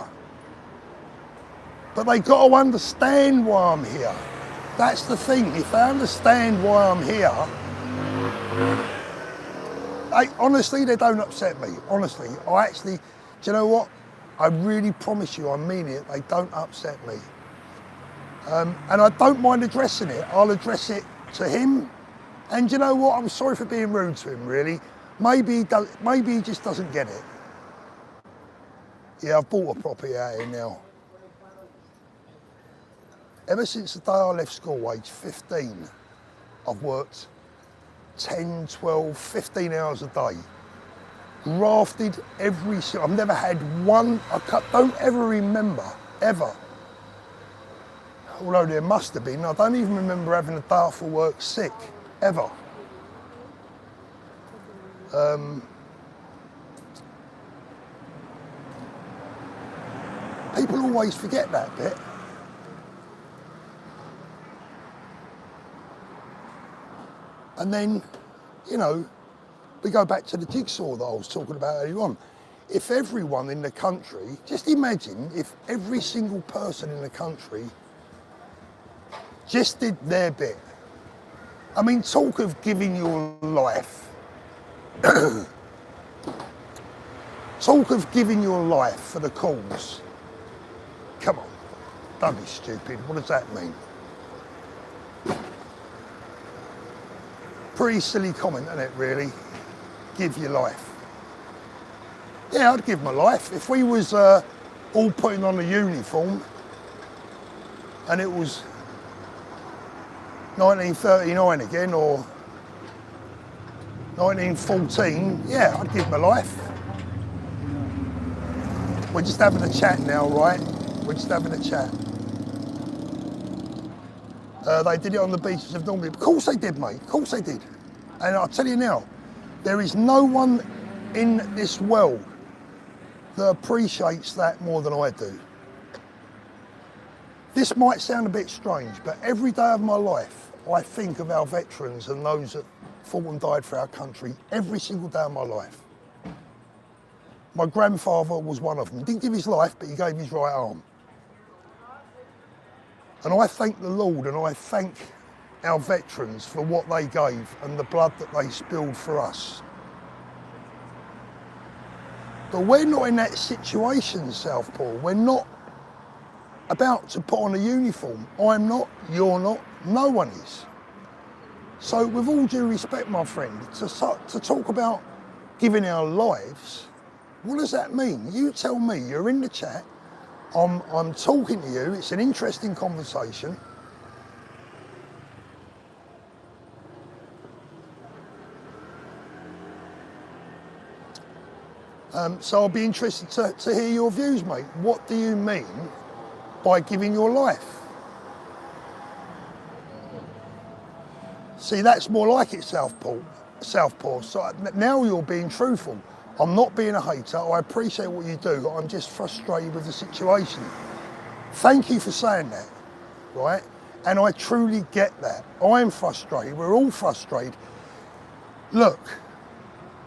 A: But they got to understand why I'm here. That's the thing. If they understand why I'm here, honestly, they don't upset me. Honestly, do you know what? I really promise you, I mean it, they don't upset me. And I don't mind addressing it. I'll address it to him. And you know what? I'm sorry for being rude to him, really. Maybe he just doesn't get it. Yeah, I've bought a property out here now. Ever since the day I left school, age 15, I've worked 10, 12, 15 hours a day. Grafted I've never had one, don't ever remember, ever. Although there must have been, I don't even remember having a day off of work sick, ever. People always forget that bit. And then, you know, we go back to the jigsaw that I was talking about earlier on. If everyone in the country, just imagine if every single person in the country just did their bit. I mean, talk of giving your life. Talk of giving your life for the cause. Come on, don't be stupid. What does that mean? Pretty silly comment, isn't it, really? Give your life. Yeah, I'd give my life. If we was all putting on a uniform and it was 1939 again or 1914, yeah, I'd give my life. We're just having a chat now, right? We're just having a chat. They did it on the beaches of Normandy. Of course they did, mate. Of course they did. And I'll tell you now, there is no one in this world that appreciates that more than I do. This might sound a bit strange, but every day of my life, I think of our veterans and those that fought and died for our country every single day of my life. My grandfather was one of them. He didn't give his life, but he gave his right arm. And I thank the Lord and I thank our veterans for what they gave and the blood that they spilled for us. But we're not in that situation, Southpaw. We're not about to put on a uniform. I'm not, you're not, no one is. So with all due respect, my friend, to talk about giving our lives, what does that mean? You tell me, you're in the chat, I'm talking to you, it's an interesting conversation. So I'll be interested to hear your views, mate. What do you mean by giving your life? See, that's more like it, Southpaw. So now you're being truthful. I'm not being a hater, I appreciate what you do, I'm just frustrated with the situation. Thank you for saying that, right? And I truly get that. I'm frustrated, we're all frustrated. Look,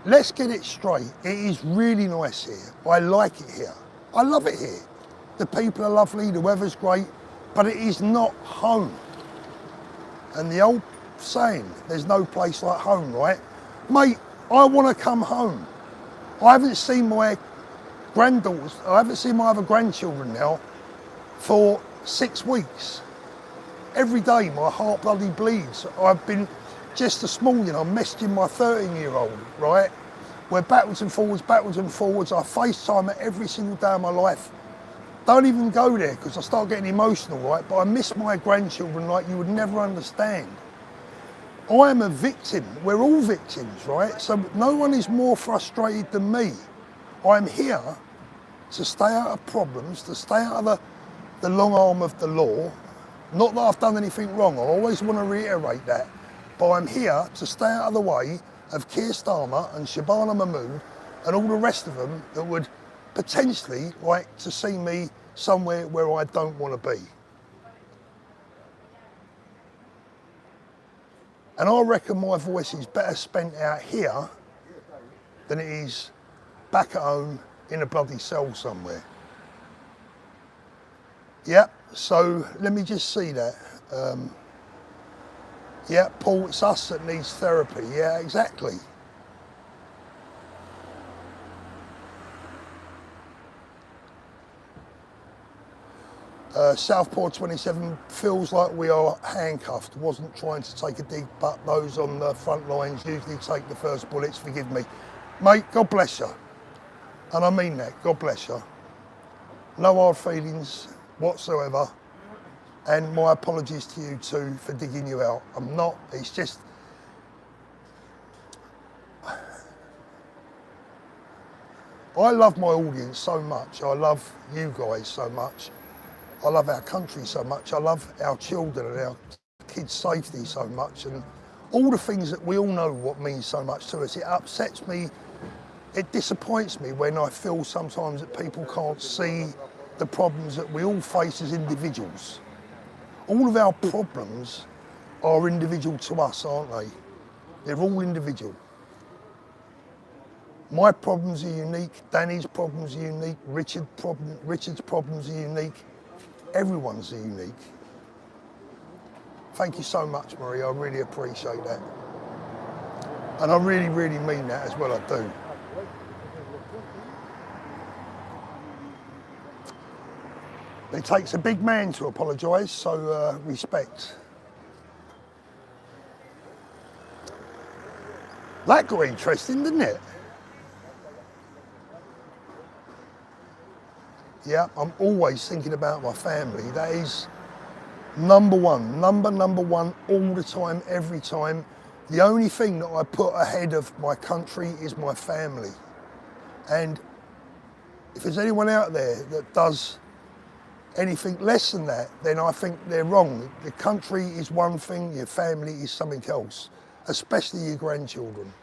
A: let's get it straight. It is really nice here. I like it here. I love it here. The people are lovely, the weather's great, but it is not home. And the old saying, there's no place like home, right? Mate, I want to come home. I haven't seen my granddaughters, I haven't seen my other grandchildren now for 6 weeks. Every day my heart bloody bleeds. I've been, just this morning, I'm messaging my 13-year-old, right? We're backwards and forwards. I FaceTime her every single day of my life. Don't even go there because I start getting emotional, right? But I miss my grandchildren like you would never understand. I am a victim. We're all victims, right? So no one is more frustrated than me. I'm here to stay out of problems, to stay out of the long arm of the law. Not that I've done anything wrong, I always want to reiterate that. But I'm here to stay out of the way of Keir Starmer and Shabana Mahmood and all the rest of them that would potentially like to see me somewhere where I don't want to be. And I reckon my voice is better spent out here than it is back at home in a bloody cell somewhere. Yep, so let me just see that. Yeah, Paul, it's us that needs therapy. Yeah, exactly. Southport 27 feels like we are handcuffed. Wasn't trying to take a dig, but those on the front lines usually take the first bullets. Forgive me. Mate, God bless you. And I mean that, God bless you. No hard feelings whatsoever. And my apologies to you too for digging you out. I'm not, it's just, I love my audience so much. I love you guys so much. I love our country so much. I love our children and our kids' safety so much. And all the things that we all know what means so much to us. It upsets me, it disappoints me when I feel sometimes that people can't see the problems that we all face as individuals. All of our problems are individual to us, aren't they? They're all individual. My problems are unique, Danny's problems are unique, Richard's problems are unique, everyone's are unique. Thank you so much, Marie, I really appreciate that. And I really, really mean that as well, I do. It takes a big man to apologise, so respect. That got interesting, didn't it? Yeah, I'm always thinking about my family. That is number one all the time, every time. The only thing that I put ahead of my country is my family. And if there's anyone out there that does anything less than that, then I think they're wrong. The country is one thing, your family is something else, especially your grandchildren.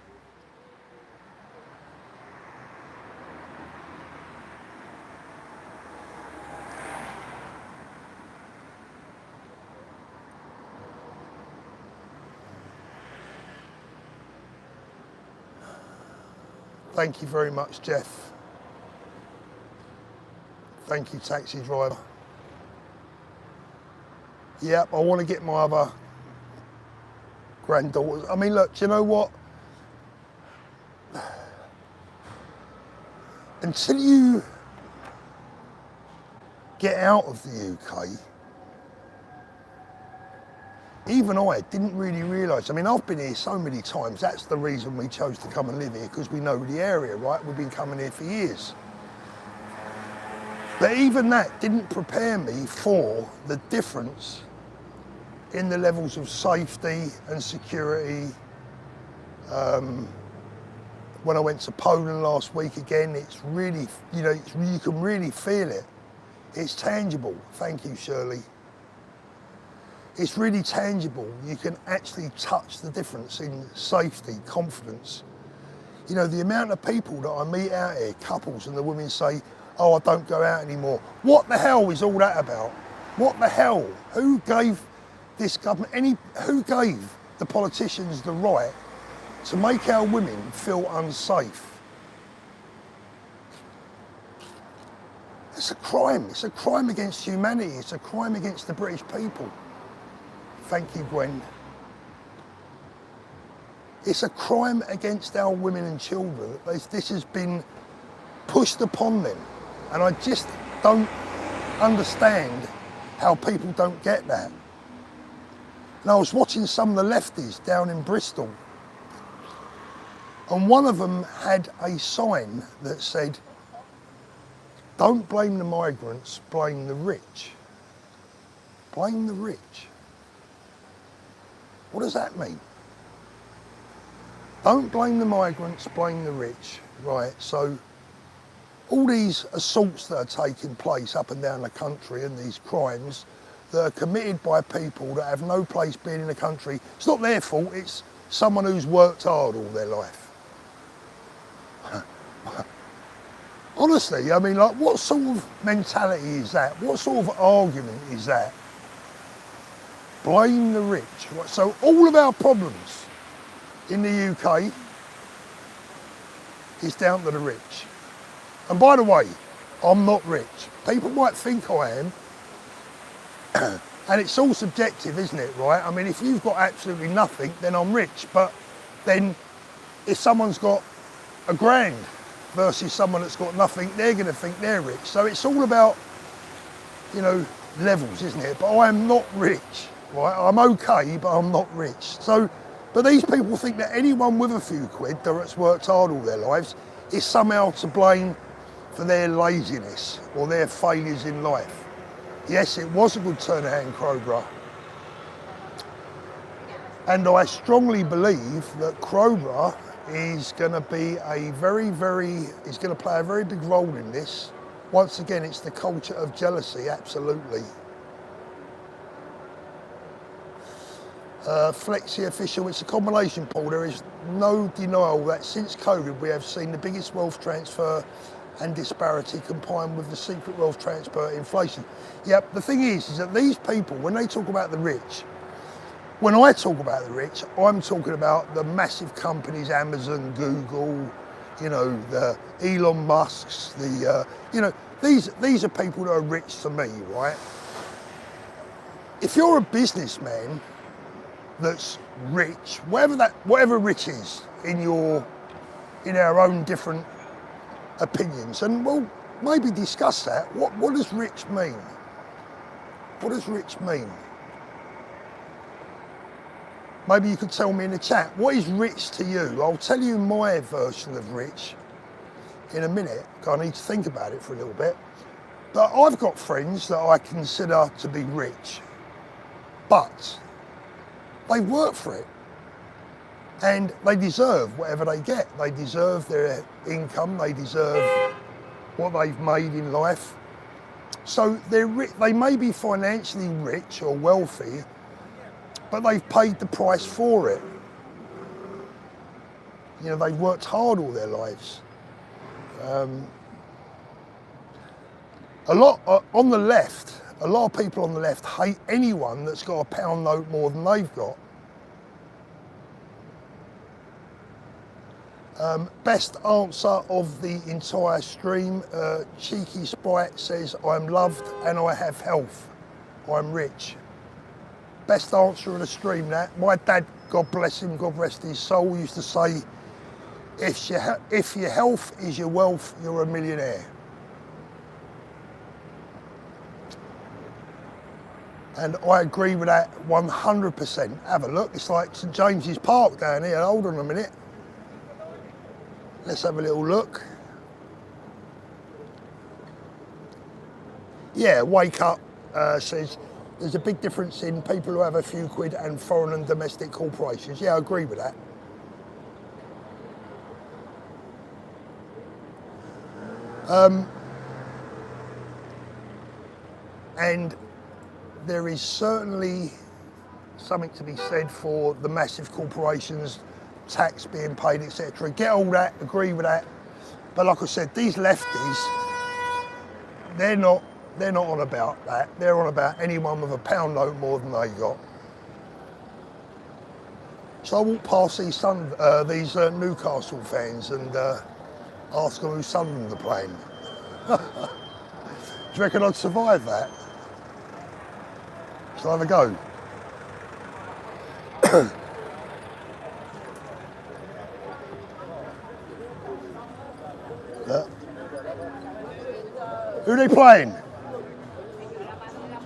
A: Thank you very much, Jeff. Thank you, taxi driver. Yep, I want to get my other granddaughters. I mean, look, do you know what? Until you get out of the UK, even I didn't really realise. I mean, I've been here so many times. That's the reason we chose to come and live here, because we know the area, right? We've been coming here for years. But even that didn't prepare me for the difference in the levels of safety and security. When I went to Poland last week again, it's really, you know, you can really feel it. It's tangible. Thank you, Shirley. It's really tangible. You can actually touch the difference in safety, confidence. You know, the amount of people that I meet out here, couples, and the women say, oh, I don't go out anymore. What the hell is all that about? What the hell? Who gave this government, who gave the politicians the right to make our women feel unsafe? It's a crime. It's a crime against humanity. It's a crime against the British people. Thank you, Gwen. It's a crime against our women and children. This has been pushed upon them. And I just don't understand how people don't get that. And I was watching some of the lefties down in Bristol, and one of them had a sign that said, Don't blame the migrants, blame the rich. Blame the rich. What does that mean? Don't blame the migrants, blame the rich. Right, so all these assaults that are taking place up and down the country and these crimes that are committed by people that have no place being in the country, it's not their fault, it's someone who's worked hard all their life. Honestly, I mean, like, what sort of mentality is that? What sort of argument is that? Blame the rich. Right, so all of our problems in the UK is down to the rich. And by the way, I'm not rich. People might think I am, and it's all subjective, isn't it, right? I mean, if you've got absolutely nothing, then I'm rich. But then if someone's got a grand versus someone that's got nothing, they're going to think they're rich. So it's all about, you know, levels, isn't it? But I am not rich, right? I'm okay, but I'm not rich. So, but these people think that anyone with a few quid that's worked hard all their lives is somehow to blame for their laziness or their failures in life. Yes, it was a good turnaround, Crowborough. And I strongly believe that Crowborough is going to be is going to play a very big role in this. Once again, it's the culture of jealousy, absolutely. Flexi official, it's a combination, Paul. There is no denial that since COVID we have seen the biggest wealth transfer and disparity combined with the secret wealth transfer inflation. Yep, the thing is that these people, when they talk about the rich, when I talk about the rich, I'm talking about the massive companies, Amazon, Google, you know, the Elon Musks, the, you know, these are people that are rich to me, right? If you're a businessman that's rich, whatever rich is in our own different opinions, and we'll maybe discuss that. What does rich mean? What does rich mean? Maybe you could tell me in the chat, what is rich to you? I'll tell you my version of rich in a minute. I need to think about it for a little bit. But I've got friends that I consider to be rich, but they work for it. And they deserve whatever they get. They deserve their income, they deserve what they've made in life. So they may be financially rich or wealthy, but they've paid the price for it. You know, they've worked hard all their lives. A lot on the left, a lot of people on the left hate anyone that's got a pound note more than they've got. Best answer of the entire stream. Cheeky Sprite says, I'm loved and I have health. I'm rich. Best answer of the stream, that. My dad, God bless him, God rest his soul, used to say, if your health is your wealth, you're a millionaire. And I agree with that 100%. Have a look, it's like St James's Park down here. Hold on a minute. Let's have a little look. Yeah, Wake Up says, there's a big difference in people who have a few quid and foreign and domestic corporations. Yeah, I agree with that. And there is certainly something to be said for the massive corporations, tax being paid, etc. Get all that, agree with that. But like I said, these lefties, they're not on about that. They're on about anyone with a pound note more than they got. So I walk past these Newcastle fans and ask them who Sunderland are playing. Do you reckon I'd survive that? Shall I have a go? Who are they playing?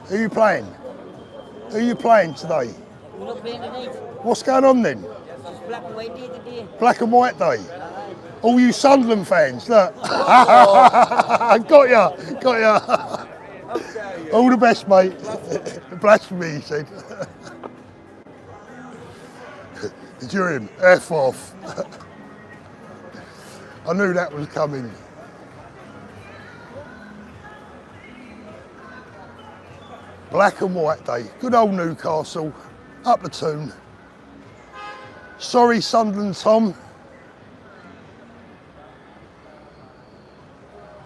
A: Who are you playing? Who are you playing today?
C: We're not playing today.
A: What's going on then?
C: It's black and white day today.
A: Black and white day. All you Sunderland fans, look. Got ya. All the best, mate. Blasphemy, he said. Did you hear him? F off. I knew that was coming. Black and white day. Good old Newcastle. Up the tune. Sorry, Sunderland Tom.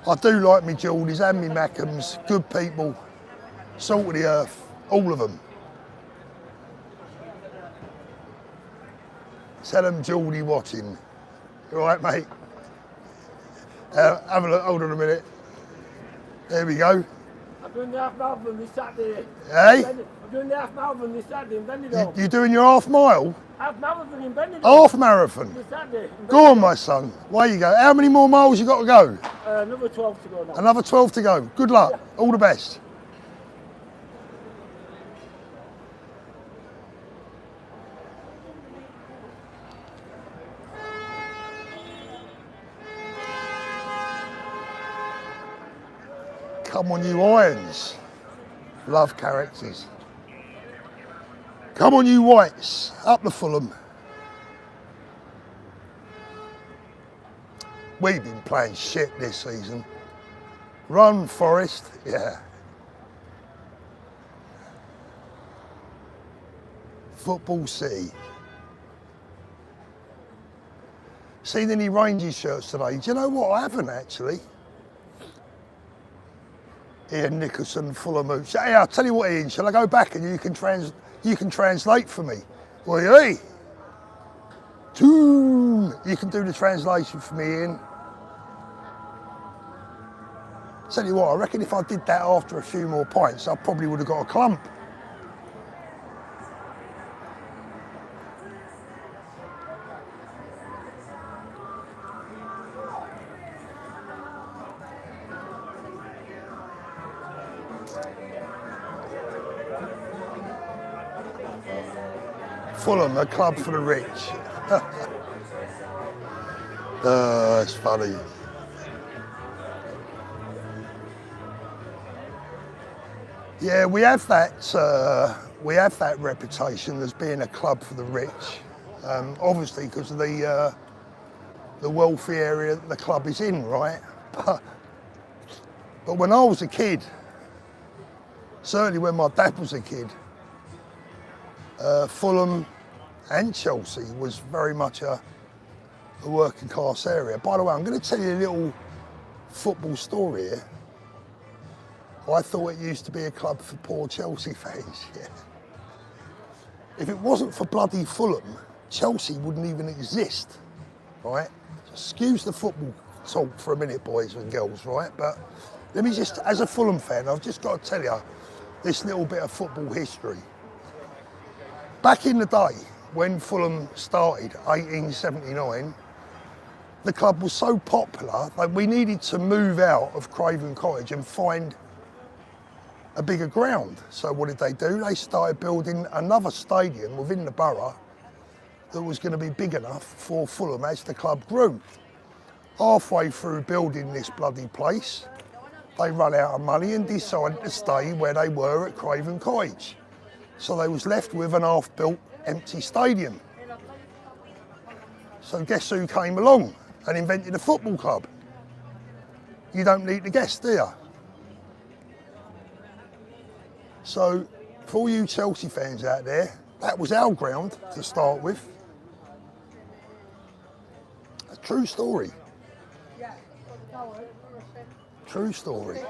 A: I do like me Geordies and me Mackhams. Good people. Salt of the earth. All of them. Tell them Geordie watching. You all right, mate? Have a look. Hold on a minute. There we go.
C: I'm doing the half marathon this Saturday.
A: Hey?
C: I'm doing the half marathon this Saturday in Benidorm.
A: You doing your half mile?
C: Half marathon in Benidorm.
A: Half marathon?
C: This Saturday.
A: Go on, my son. Away you go. How many more miles you got to go?
C: Another 12 to go now.
A: Another 12 to go. Good luck.
C: Yeah.
A: All the best. Come on, you Irons. Love characters. Come on, you Whites. Up the Fulham. We've been playing shit this season. Run, Forest. Yeah. Football City. Seen any Rangers shirts today? Do you know what? I haven't actually. Ian Nicholson, Fulham Hoops. Hey, I'll tell you what, Ian, shall I go back and you can translate for me? Well, hey, you can do the translation for me, Ian. Tell you what, I reckon if I did that after a few more pints, I probably would have got a clump. Fulham, a club for the rich. It's funny. Yeah, we have that reputation as being a club for the rich. Obviously, because of the wealthy area that the club is in, right? But when I was a kid, certainly when my dad was a kid, Fulham and Chelsea was very much a working class area. By the way, I'm going to tell you a little football story here. I thought it used to be a club for poor Chelsea fans. Yeah. If it wasn't for bloody Fulham, Chelsea wouldn't even exist, right? Excuse the football talk for a minute, boys and girls, right? But let me just, as a Fulham fan, I've just got to tell you this little bit of football history. Back in the day, when Fulham started, 1879, the club was so popular that we needed to move out of Craven Cottage and find a bigger ground. So what did they do? They started building another stadium within the borough that was going to be big enough for Fulham as the club grew. Halfway through building this bloody place, they ran out of money and decided to stay where they were at Craven Cottage. So they was left with an half-built empty stadium. So guess who came along and invented a football club? You don't need to guess, do you? So for all you Chelsea fans out there, that was our ground to start with. A true story. True story.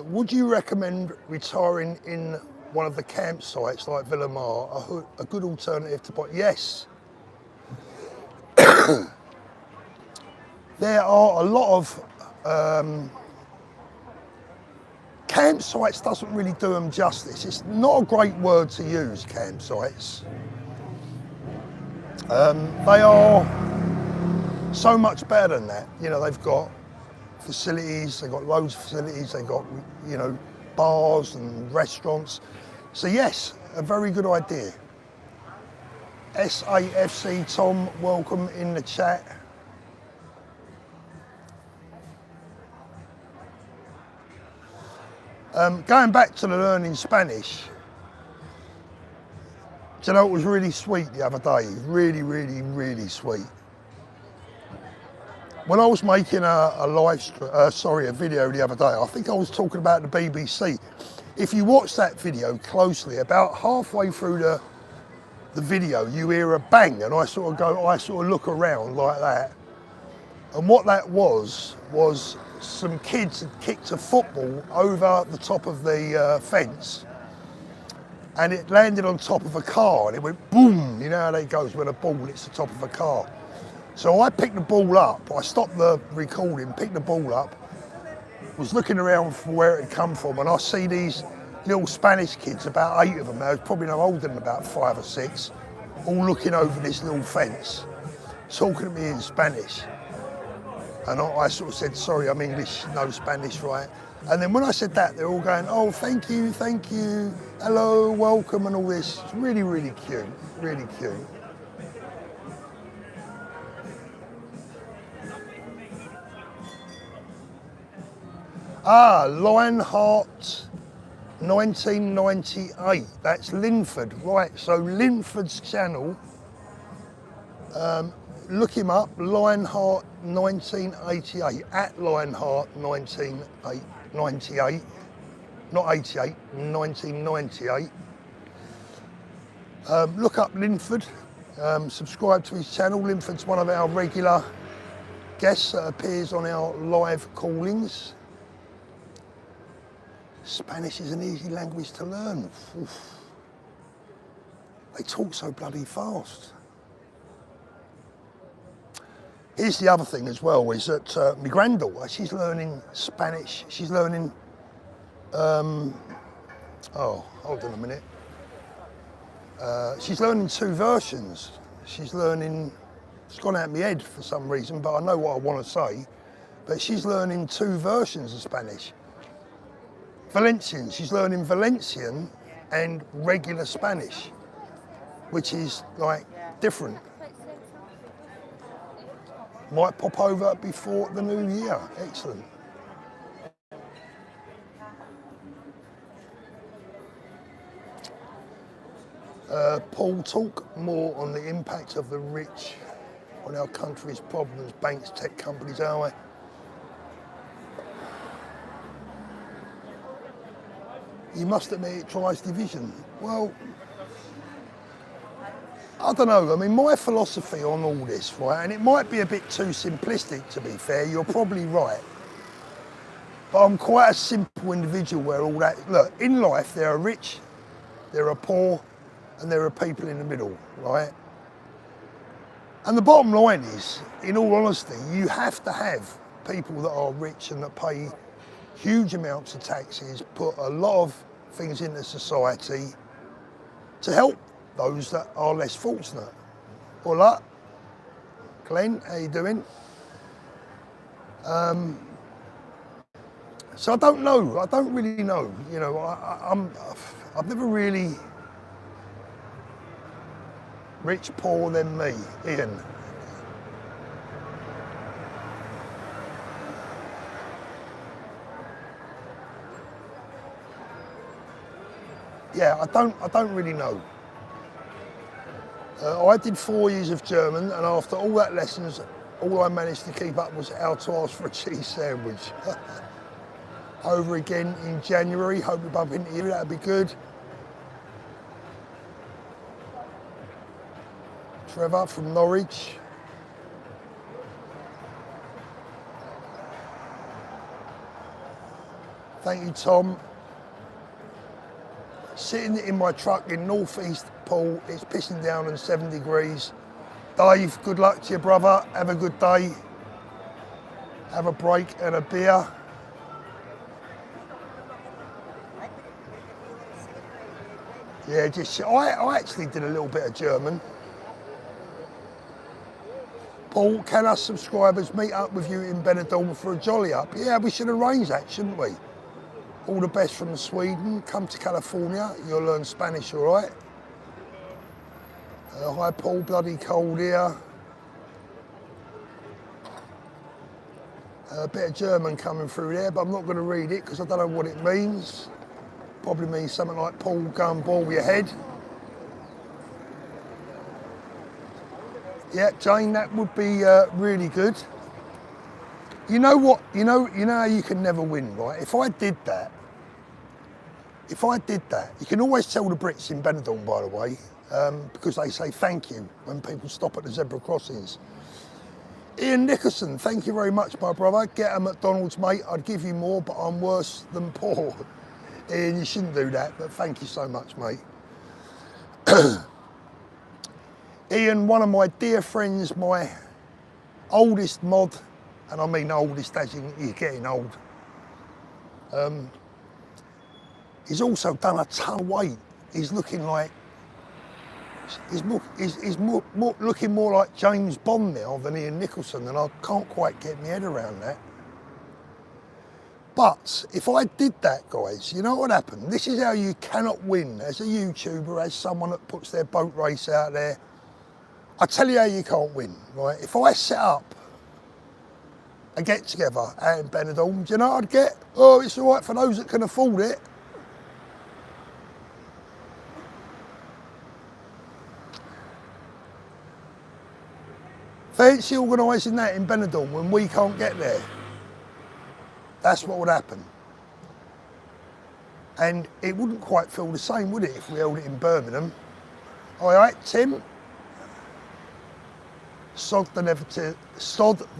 A: Would you recommend retiring in one of the campsites like Villamar, a good alternative to buy? Yes. There are a lot of campsites doesn't really do them justice. It's not a great word to use, campsites. They are so much better than that. You know, they've got facilities, they've got loads of facilities, they've got, you know, bars and restaurants. So yes, a very good idea. SAFC Tom, welcome in the chat. Going back to the learning Spanish, do you know, it was really sweet the other day, really, really, really sweet. When I was making a video the other day, I think I was talking about the BBC. If you watch that video closely, about halfway through the video, you hear a bang, and I sort of look around like that. And what that was some kids had kicked a football over the top of the fence, and it landed on top of a car, and it went boom. You know how that goes when a ball hits the top of a car. So I picked the ball up, I stopped the recording, picked the ball up, was looking around for where it had come from, and I see these little Spanish kids, about 8 of them, they was probably no older than about 5 or 6, all looking over this little fence, talking to me in Spanish. And I sort of said, sorry, I'm English, no Spanish, right? And then when I said that, they're all going, oh, thank you, hello, welcome, and all this. It's really, really cute, really cute. Ah, Lionheart 1998, that's Linford, right, so Linford's channel, look him up, Lionheart 1988, at Lionheart 1998, not 88, 1998. Look up Linford, subscribe to his channel. Linford's one of our regular guests that appears on our live callings. Spanish is an easy language to learn. Oof. They talk so bloody fast. Here's the other thing as well, is that my granddaughter, she's learning Spanish. She's learning, oh, hold on a minute. She's learning 2 versions. She's learning, it's gone out of my head for some reason, but I know what I want to say. But she's learning 2 versions of Spanish. Valencian, she's learning Valencian and regular Spanish, which is like different. Might pop over before the new year. Excellent. Paul, talk more on the impact of the rich on our country's problems, banks, tech companies, are they? You must admit it drives division. Well, I don't know, I mean, my philosophy on all this, right, and it might be a bit too simplistic to be fair, you're probably right, but I'm quite a simple individual where all that, look, in life there are rich, there are poor, and there are people in the middle, right? And the bottom line is, in all honesty, you have to have people that are rich and that pay huge amounts of taxes, put a lot of things into society to help those that are less fortunate. Hola, Glenn, how you doing? So I don't know, I don't really know. You know, I've never really rich, poor, then me, Ian. Yeah, I don't really know. I did 4 years of German, and after all that lessons, all I managed to keep up was how to ask for a cheese sandwich. Over again in January, hope we bump into you, that'd be good. Trevor from Norwich. Thank you, Tom. Sitting in my truck in northeast Poole, it's pissing down and 7 degrees. Dave, good luck to you, brother. Have a good day. Have a break and a beer. Yeah, just I actually did a little bit of German. Paul, can us subscribers meet up with you in Benidorm for a jolly up? Yeah, we should arrange that, shouldn't we? All the best from Sweden. Come to California, you'll learn Spanish, all right? Hi Paul, bloody cold here. A bit of German coming through there, but I'm not going to read it because I don't know what it means. Probably means something like Paul, go and boil your head. Yeah, Jane, that would be really good. You know what? You know how you can never win, right? If I did that, you can always tell the Brits in Benidorm, by the way, because they say thank you when people stop at the zebra crossings. Ian Nicholson, thank you very much, my brother. Get a McDonald's, mate. I'd give you more, but I'm worse than poor. Ian, you shouldn't do that, but thank you so much, mate. Ian, one of my dear friends, my oldest mod, and I mean oldest as in you're getting old, he's also done a ton of weight. He's looking like, he's looking more like James Bond now than Ian Nicholson, and I can't quite get my head around that. But if I did that, guys, you know what happened? This is how you cannot win as a YouTuber, as someone that puts their boat race out there. I tell you how you can't win, right? If I set up a get-together out in Benidorm, do you know what I'd get? Oh, it's all right for those that can afford it. Fancy organising that in Benidorm when we can't get there. That's what would happen. And it wouldn't quite feel the same, would it, if we held it in Birmingham? All right, Tim? Sod the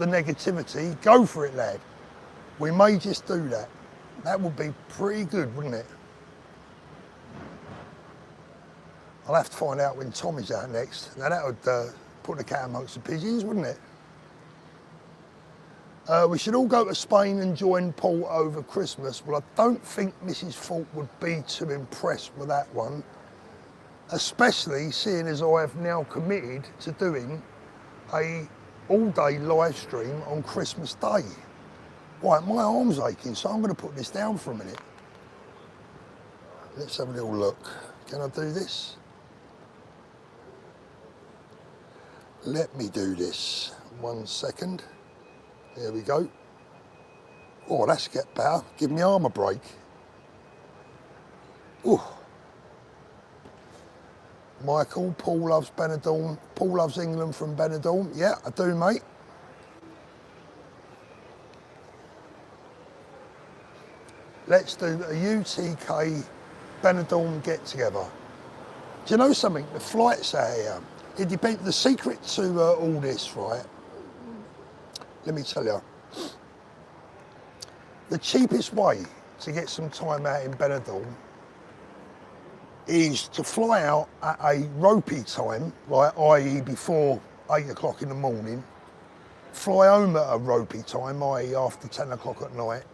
A: negativity, go for it, lad. We may just do that. That would be pretty good, wouldn't it? I'll have to find out when Tommy's out next. Now that would put the cat amongst the pigeons, wouldn't it? We should all go to Spain and join Paul over Christmas. Well, I don't think Mrs. Thorpe would be too impressed with that one, especially seeing as I have now committed to doing a all-day live stream on Christmas Day. Right, my arm's aching, so I'm going to put this down for a minute. Let's have a little look. Can I do this? Let me do this. 1 second. There we go. Oh, that's get better. Give my arm a break. Ooh. Michael, Paul loves Benidorm. Paul loves England from Benidorm. Yeah, I do, mate. Let's do a UTK Benidorm get-together. Do you know something? The flights out here, it depends. The secret to all this, right? Let me tell you. The cheapest way to get some time out in Benidorm is to fly out at a ropey time, right, i.e. before 8 o'clock in the morning, fly home at a ropey time, i.e. after 10 o'clock at night.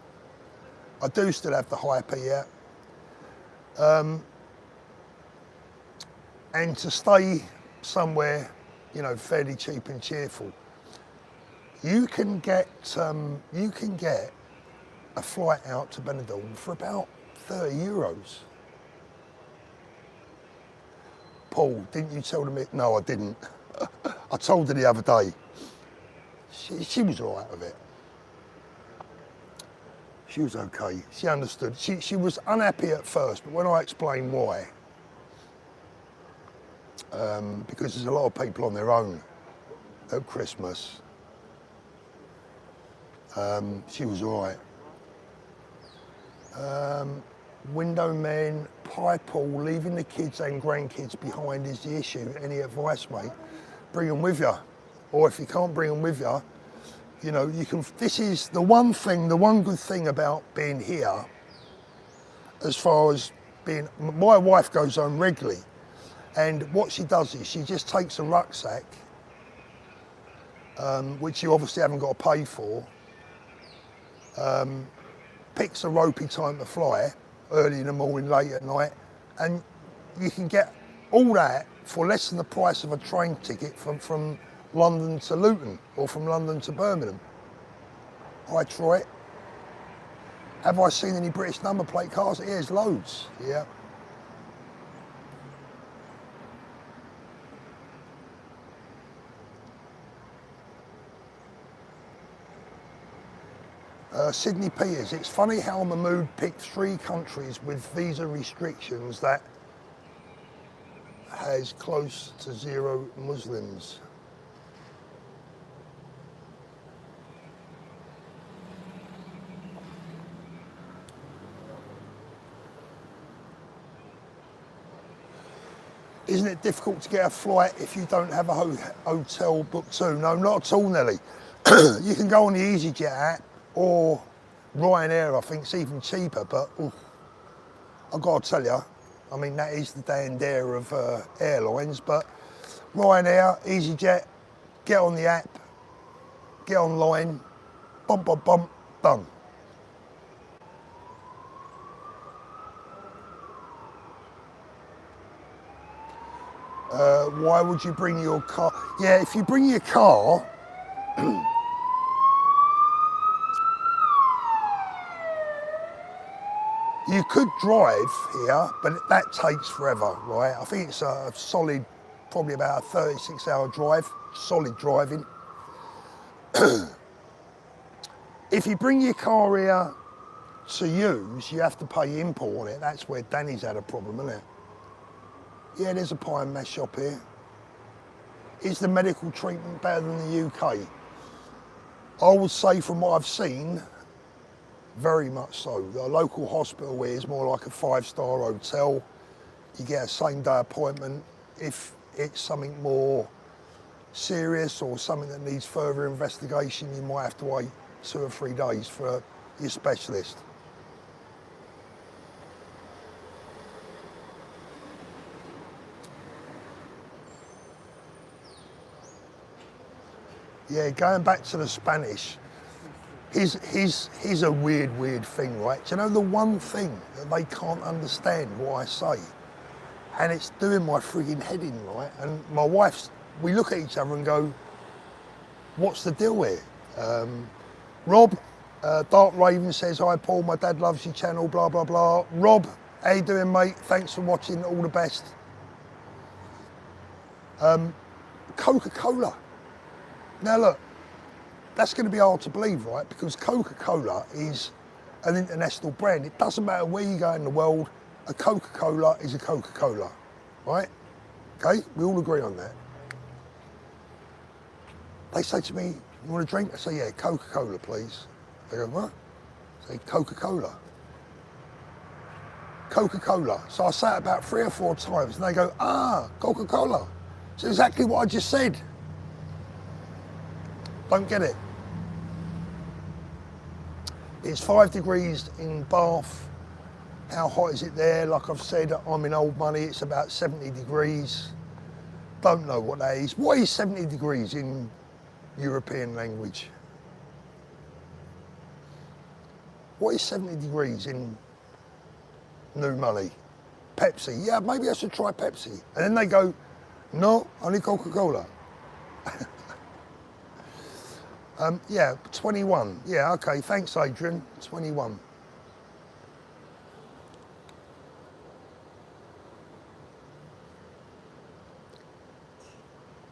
A: I do still have the hyper yet. And to stay somewhere, you know, fairly cheap and cheerful. You can get a flight out to Benidorm for about €30. Paul, didn't you tell them it? No, I didn't. I told her the other day. She was all right with it. She was okay. She understood. She was unhappy at first, but when I explained why, because there's a lot of people on their own at Christmas, she was all right. Window man, Pie Paul, leaving the kids and grandkids behind is the issue. Any advice, mate? Bring them with you. Or if you can't bring them with you, you know, you can, this is the one thing, the one good thing about being here, as far as being, my wife goes home regularly, and what she does is she just takes a rucksack, which you obviously haven't got to pay for, picks a ropey time to fly, early in the morning, late at night, and you can get all that for less than the price of a train ticket from London to Luton or from London to Birmingham. Hi Troy. Have I seen any British number plate cars? Here's loads, yeah. Sydney Peters, it's funny how Mahmood picked 3 countries with visa restrictions that has close to 0 Muslims. Isn't it difficult to get a flight if you don't have a hotel booked too? No, not at all, Nelly. You can go on the EasyJet app or Ryanair, I think it's even cheaper, but I've got to tell you, I mean, that is the day and dare of airlines, but Ryanair, EasyJet, get on the app, get online, bump, bump, bump, done. Why would you bring your car? Yeah, if you bring your car, you could drive here, but that takes forever, right? I think it's a solid, probably about a 36-hour drive, solid driving. If you bring your car here to use, you have to pay import on it. That's where Danny's had a problem, isn't it? Yeah, there's a pie and mash shop here. Is the medical treatment better than the UK? I would say from what I've seen, very much so. The local hospital here is more like a 5-star hotel. You get a same-day appointment. If it's something more serious or something that needs further investigation, you might have to wait 2 or 3 days for your specialist. Yeah, going back to the Spanish, here's a weird thing, right? Do you know the one thing that they can't understand what I say? And it's doing my frigging head in, right? And my wife's, we look at each other and go, what's the deal here? Rob, Dark Raven says, hi Paul, my dad loves your channel, blah, blah, blah. Rob, how you doing, mate? Thanks for watching, all the best. Coca-Cola. Now look, that's going to be hard to believe, right? Because Coca-Cola is an international brand. It doesn't matter where you go in the world, a Coca-Cola is a Coca-Cola, right? Okay, we all agree on that. They say to me, you want a drink? I say, yeah, Coca-Cola, please. They go, what? I say, Coca-Cola. Coca-Cola. So I say it about 3 or 4 times, and they go, ah, Coca-Cola. It's exactly what I just said. Don't get it. It's 5 degrees in Bath. How hot is it there? Like I've said, I'm in old money, it's about 70 degrees. Don't know what that is. What is 70 degrees in European language? What is 70 degrees in new money? Pepsi. Yeah, maybe I should try Pepsi. And then they go, no, only Coca-Cola. Yeah, 21. Yeah, okay, thanks Adrian, 21.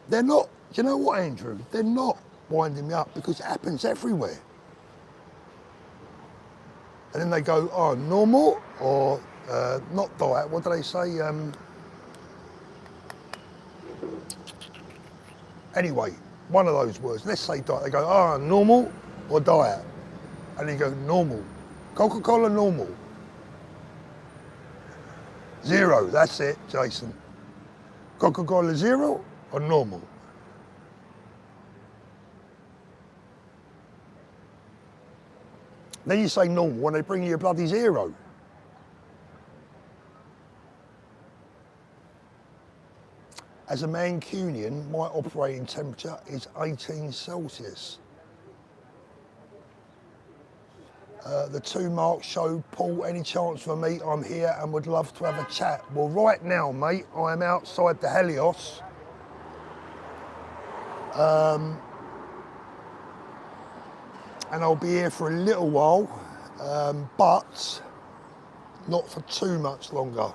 A: They're not, do you know what, Andrew? They're not winding me up because it happens everywhere. And then they go, oh, normal or not diet, what do they say? Anyway, one of those words, let's say diet. They go, oh, normal or diet? And you go, normal. Coca-Cola normal. 0, that's it, Jason. Coca-Cola 0 or normal? Then you say normal when they bring you a bloody 0. As a Mancunian, my operating temperature is 18 Celsius. The 2 marks show, Paul, any chance for me? I'm here and would love to have a chat. Well, right now, mate, I'm outside the Helios. And I'll be here for a little while, but not for too much longer.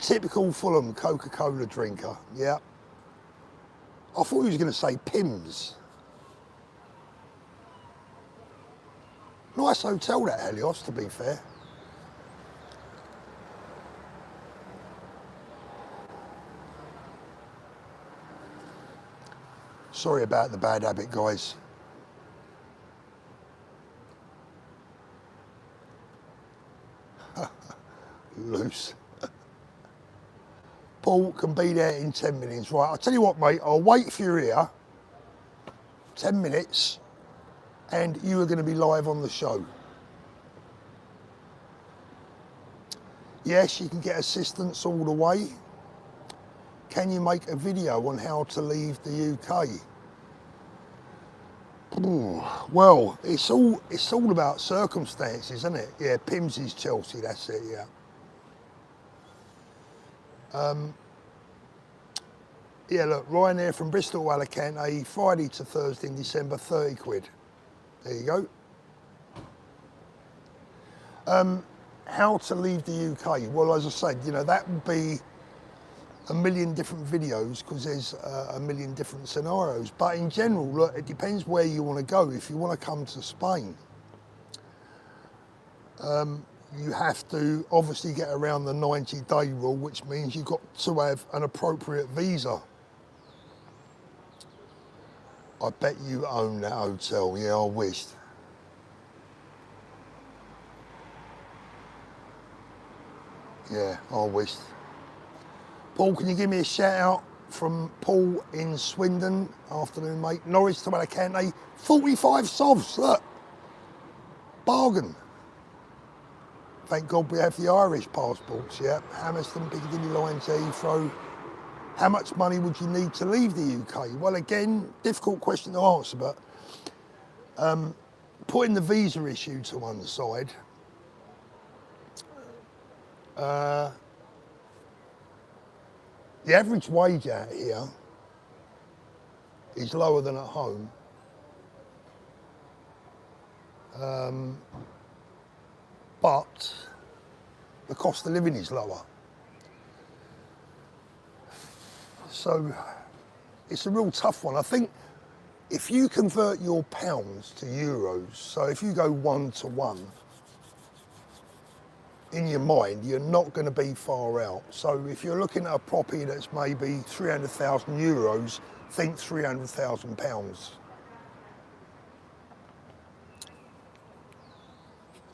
A: Typical Fulham Coca-Cola drinker, yeah. I thought he was going to say Pimm's. Nice hotel, that Helios, to be fair. Sorry about the bad habit, guys. Loose. Paul can be there in 10 minutes. Right, I'll tell you what, mate, I'll wait for you here 10 minutes and you are going to be live on the show. Yes, you can get assistance all the way. Can you make a video on how to leave the UK? Ooh, well, it's all about circumstances, isn't it? Yeah, Pims is Chelsea, that's it, yeah. Yeah, look, Ryanair from Bristol to Alicante, Friday to Thursday in December, 30 quid. There you go. How to leave the UK? Well, as I said, you know, that would be a million different videos because there's a million different scenarios. But in general, look, it depends where you want to go. If you want to come to Spain, you have to obviously get around the 90-day rule, which means you've got to have an appropriate visa. I bet you own that hotel. Yeah, I wished. Yeah, I wished. Paul, can you give me a shout out from Paul in Swindon? Afternoon, mate. Norwich to Alicante, 45 sovs, look. Bargain. Thank God we have the Irish passports, yeah. Hammersmith, Piccadilly line to Heathrow. How much money would you need to leave the UK? Well, again, difficult question to answer, but putting the visa issue to one side, the average wage out here is lower than at home. But the cost of living is lower. So it's a real tough one. I think if you convert your pounds to euros, so if you go 1-to-1, in your mind, you're not going to be far out. So if you're looking at a property that's maybe 300,000 euros, think 300,000 pounds.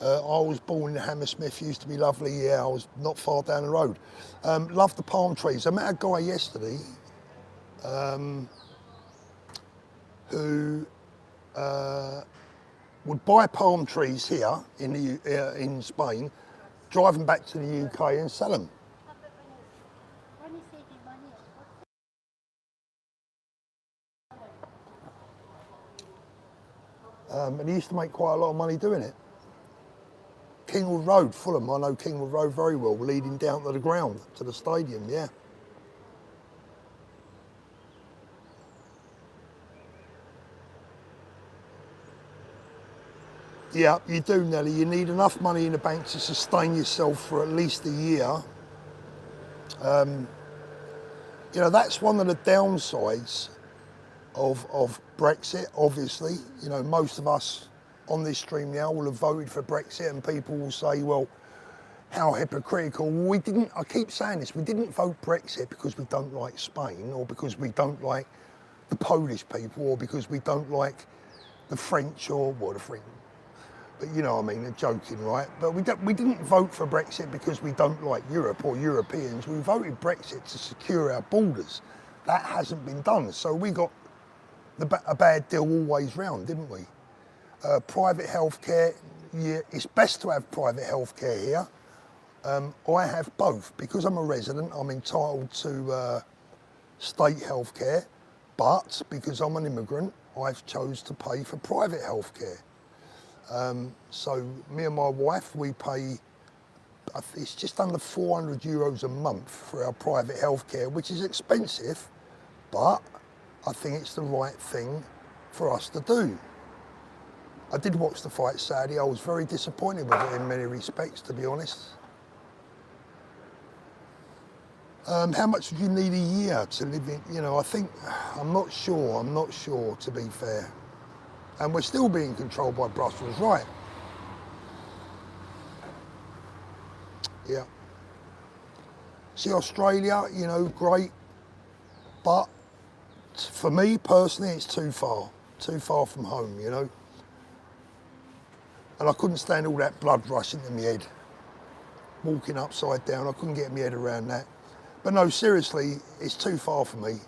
A: I was born in Hammersmith, used to be lovely, yeah, I was not far down the road. Love the palm trees. I met a guy yesterday who would buy palm trees here in Spain, drive them back to the UK and sell them. And he used to make quite a lot of money doing it. Kingwood Road, Fulham, I know Kingwood Road very well, leading down to the ground, to the stadium, yeah. Yeah, you do, Nelly. You need enough money in the bank to sustain yourself for at least a year. You know, that's one of the downsides of Brexit, obviously. You know, most of us on this stream now will have voted for Brexit, and people will say, well, how hypocritical. We didn't, I keep saying this, we didn't vote Brexit because we don't like Spain, or because we don't like the Polish people, or because we don't like the French, or well, the French. But you know what I mean, they're joking, right? But we didn't vote for Brexit because we don't like Europe or Europeans. We voted Brexit to secure our borders. That hasn't been done. So we got a bad deal always round, didn't we? Private healthcare, yeah, it's best to have private healthcare here. I have both. Because I'm a resident, I'm entitled to state healthcare, but because I'm an immigrant, I've chose to pay for private healthcare. So me and my wife, we pay, it's just under 400 euros a month for our private healthcare, which is expensive, but I think it's the right thing for us to do. I did watch the fight Saturday. I was very disappointed with it in many respects, to be honest. How much would you need a year to live in? You know, I think, I'm not sure, to be fair. And we're still being controlled by Brussels, right? Yeah. See, Australia, you know, great, but for me personally, it's too far from home, you know. And I couldn't stand all that blood rushing to my head, walking upside down. I couldn't get my head around that. But no, seriously, it's too far for me.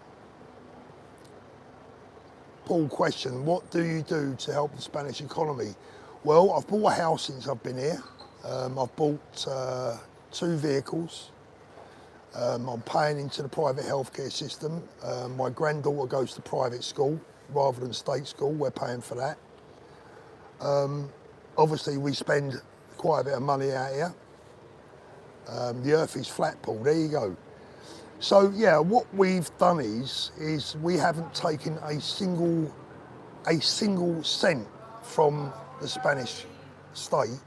A: Paul, question, what do you do to help the Spanish economy? Well, I've bought a house since I've been here. I've bought 2 vehicles. I'm paying into the private healthcare system. My granddaughter goes to private school rather than state school. We're paying for that. Obviously, we spend quite a bit of money out here. The earth is flat, Paul. There you go. So yeah, what we've done is we haven't taken a single cent from the Spanish state,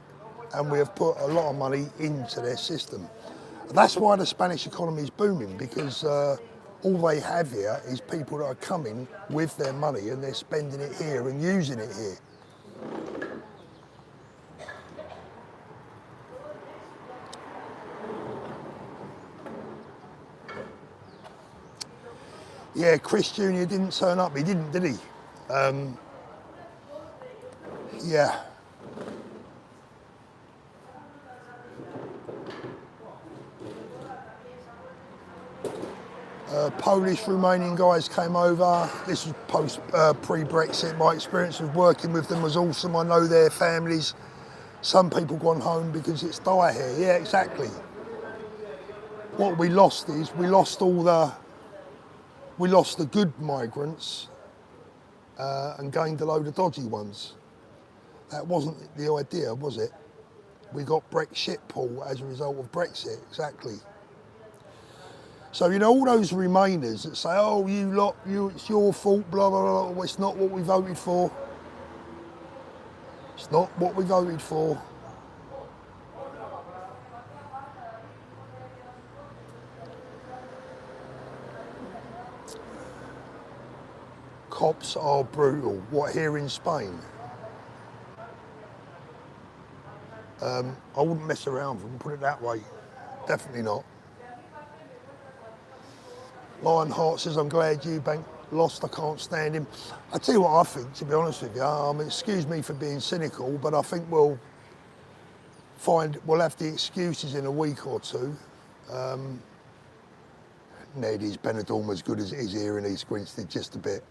A: and we have put a lot of money into their system. That's why the Spanish economy is booming, because all they have here is people that are coming with their money and they're spending it here and using it here. Yeah, Chris Jr. didn't turn up. He didn't, did he? Yeah. Polish, Romanian guys came over. This was pre-Brexit. My experience of working with them was awesome. I know their families. Some people gone home because it's dire here. Yeah, exactly. What we lost is we lost the good migrants and gained a load of dodgy ones. That wasn't the idea, was it? We got Brexit, Paul, as a result of Brexit, exactly. So, you know, all those Remainers that say, oh, you lot, it's your fault, blah, blah, blah, well, it's not what we voted for. It's not what we voted for. Cops are brutal. What, here in Spain? I wouldn't mess around with them, put it that way. Definitely not. Lionheart says, I'm glad Eubank lost, I can't stand him. I tell you what I think, to be honest with you, excuse me for being cynical, but I think we'll have the excuses in a week or two. Ned, is Benidorm as good as it is here in East Grinstead? Just a bit.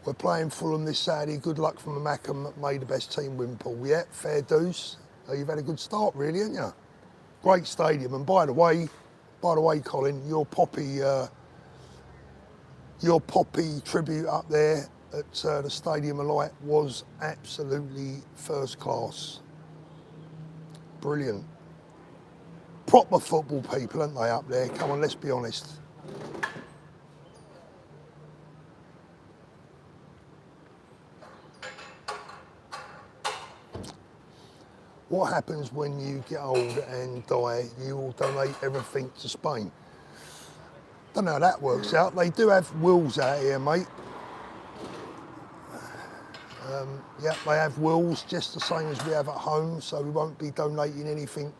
A: We're playing Fulham this Saturday. Good luck from the Mackham, made the best team win, Paul. Yeah, fair dues. You've had a good start, really, haven't you? Great stadium. And by the way, Colin, your Poppy tribute up there at the Stadium of Light was absolutely first class. Brilliant. Proper football people, aren't they, up there? Come on, let's be honest. What happens when you get old and die? You will donate everything to Spain. Don't know how that works out. They do have wills out here, mate. Yeah, they have wills just the same as we have at home, so we won't be donating anything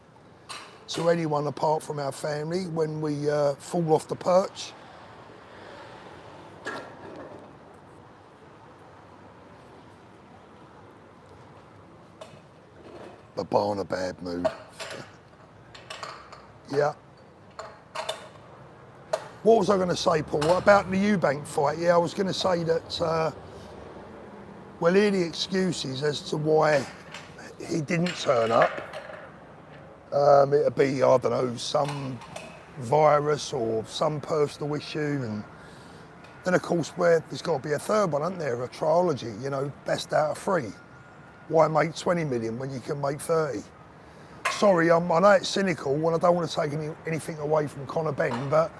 A: to anyone apart from our family when we fall off the perch. The bar in a bad mood. Yeah. What was I going to say, Paul? About the Eubank fight? Yeah, I was going to say that, well, here are the excuses as to why he didn't turn up. It'll be, I don't know, some virus or some personal issue. And then, of course, there's got to be a third one, isn't there? A trilogy, you know, best out of 3. Why make 20 million when you can make 30? Sorry, I know it's cynical and I don't want to take anything away from Conor Benn, but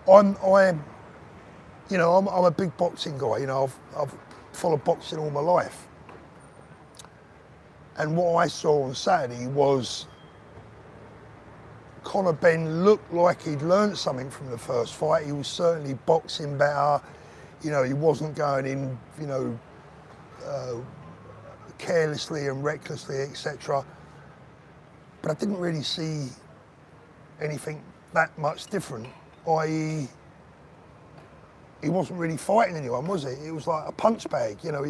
A: I'm a big boxing guy. You know, I've followed boxing all my life. And what I saw on Saturday was Conor Benn looked like he'd learned something from the first fight. He was certainly boxing better. You know, he wasn't going in, you know, carelessly and recklessly, etc. but I didn't really see anything that much different, i.e. he wasn't really fighting anyone, was he? It was like a punch bag, you know,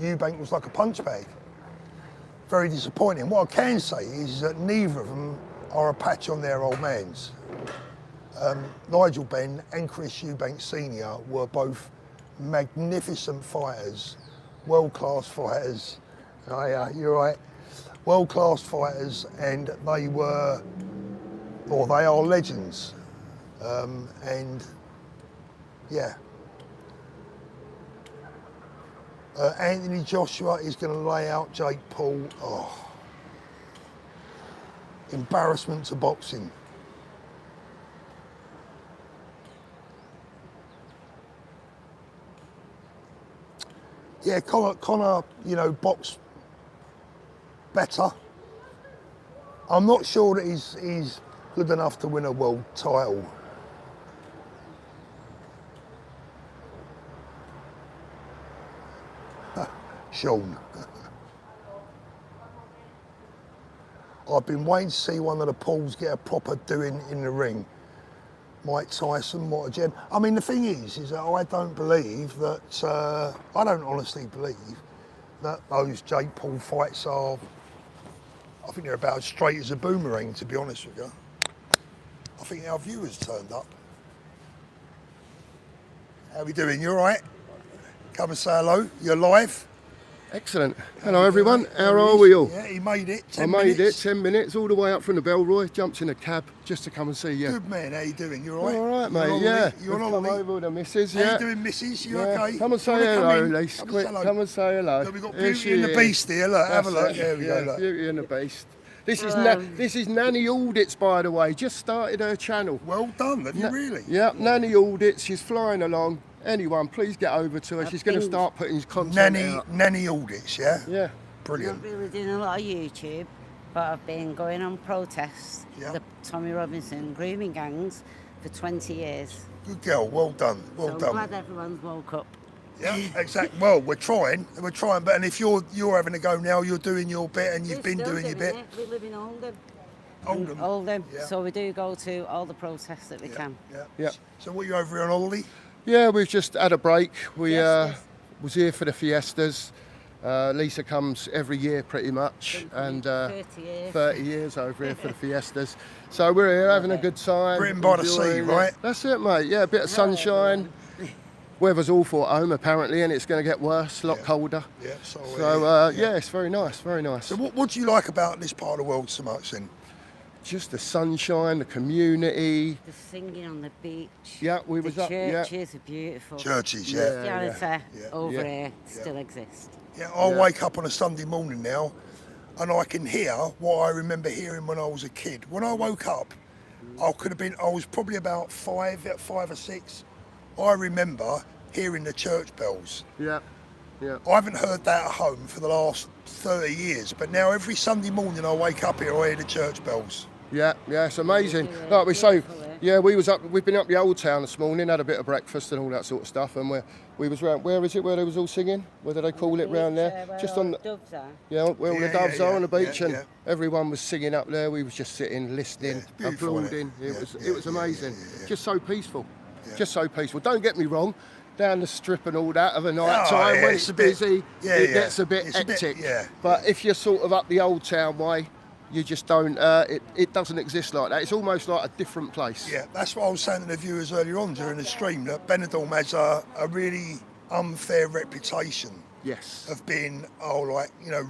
A: Eubank was like a punch bag. Very disappointing. What I can say is that neither of them are a patch on their old mans. Nigel Benn and Chris Eubank Senior were both magnificent fighters, world-class fighters. Oh yeah, you're right. World-class fighters, and they were, or they are legends. And yeah. Anthony Joshua is going to lay out Jake Paul. Oh, embarrassment to boxing. Yeah, Conor, you know, boxed better. I'm not sure that he's good enough to win a world title. Sean. I've been waiting to see one of the Pauls get a proper doing in the ring. Mike Tyson, what a gen. I mean, the thing is that I don't believe that, I don't honestly believe that those Jake Paul fights are, I think they're about as straight as a boomerang, to be honest with you. I think our viewers turned up. How we doing? You all right? Come and say hello. You're live.
D: Excellent. Hello everyone, how are we all?
A: Yeah, he made it.
D: I made it, 10 minutes, all the way up from the Belroy, jumped in a cab just to come and see you.
A: Good man, how you doing? You all right?
D: All right, mate, yeah.
A: You're on
D: We've come
A: holiday?
D: over with the missus,
A: How
D: yeah.
A: you doing, missus? You
D: Yeah.
A: okay?
D: Come and say
A: Wanna come
D: hello,
A: in?
D: Lise,
A: Come and
D: quick,
A: say hello.
D: come and say hello.
A: Look, we've got
D: Here
A: Beauty
D: she
A: and the
D: is.
A: Beast here, look, have a
D: That's
A: look.
D: it.
A: There we
D: Yeah,
A: go, look.
D: Beauty and the Beast. This is Nanny Audits, by the way, just started her channel.
A: Well done, have you really?
D: Yeah, Nanny Audits, she's flying along. Anyone, please get over to her. She's going to start putting content out.
A: Nanny Audits, yeah?
D: Yeah.
A: Brilliant.
B: Not really doing a lot of YouTube, but I've been going on protests
A: Yeah.
B: for the Tommy Robinson grooming gangs for 20 years.
A: Good girl, well done, well
B: So I'm
A: done.
B: glad everyone's woke up.
A: Yeah, exactly. Well, we're trying, but and if you're having a go now, you're doing your bit and you've
B: We're
A: been
B: still
A: doing your bit.
B: it. We live in Oldham.
A: Oldham.
B: Oldham.
A: Yeah.
B: So we do go to all the protests that we can.
A: Yeah.
D: Yeah.
A: So what, you over here on holiday?
D: Yeah, we've just had a break. We
B: Fiestas.
D: was here for the fiestas. Lisa comes every year pretty much, and
B: 30 years.
D: 30 years over here for the fiestas. So we're here having a good time.
A: Britain by the sea,
D: enjoying it.
A: right?
D: That's it, mate. Yeah, a bit of sunshine. Weather's awful at home apparently, and it's going to get worse, a lot colder.
A: Yeah.
D: So yeah, it's very nice, very nice.
A: So what do you like about this part of the world so much then?
D: Just the sunshine, the community.
B: The singing on the beach.
D: Yeah, we was
B: the
D: up. Yeah.
B: churches are beautiful.
A: Churches, yeah.
B: Christianity
A: Yeah.
B: over
D: Yeah.
B: here still exists.
A: Yeah, I wake up on a Sunday morning now and I can hear what I remember hearing when I was a kid. When I woke up, I was probably about five or six. I remember hearing the church bells.
D: Yeah. Yeah.
A: I haven't heard that at home for the last 30 years, but now every Sunday morning I wake up here, I hear the church bells.
D: Yeah, it's amazing.
B: Yeah,
D: Like we say,
B: beautiful, eh?
D: yeah, we've been up the old town this morning, had a bit of breakfast and all that sort of stuff, and we was round. Where is it? Where they was all singing? Where do they call it round there?
B: Where
D: Just
B: all
D: on
B: the
D: the,
B: doves are.
D: yeah, where all the
A: Yeah,
D: doves
A: yeah,
D: are on the
A: yeah,
D: beach,
A: yeah,
D: and
A: yeah.
D: everyone was singing up there. We was just sitting, listening,
A: beautiful, isn't it?
D: applauding.
A: Yeah,
D: It was
A: yeah,
D: amazing.
A: yeah.
D: Just so peaceful. Just so peaceful. Don't get me wrong. Down the strip and all that of a night
A: Oh,
D: time
A: yeah,
D: when
A: it's
D: it's
A: a bit-
D: busy,
A: yeah,
D: it
A: yeah.
D: gets a bit
A: It's a bit-
D: hectic.
A: yeah.
D: But if you're sort of up the old town way, you just don't. It doesn't exist like that. It's almost like a different place.
A: Yeah, that's what I was saying to the viewers earlier on during the stream, that Benidorm has a really unfair reputation
D: Yes.
A: of being,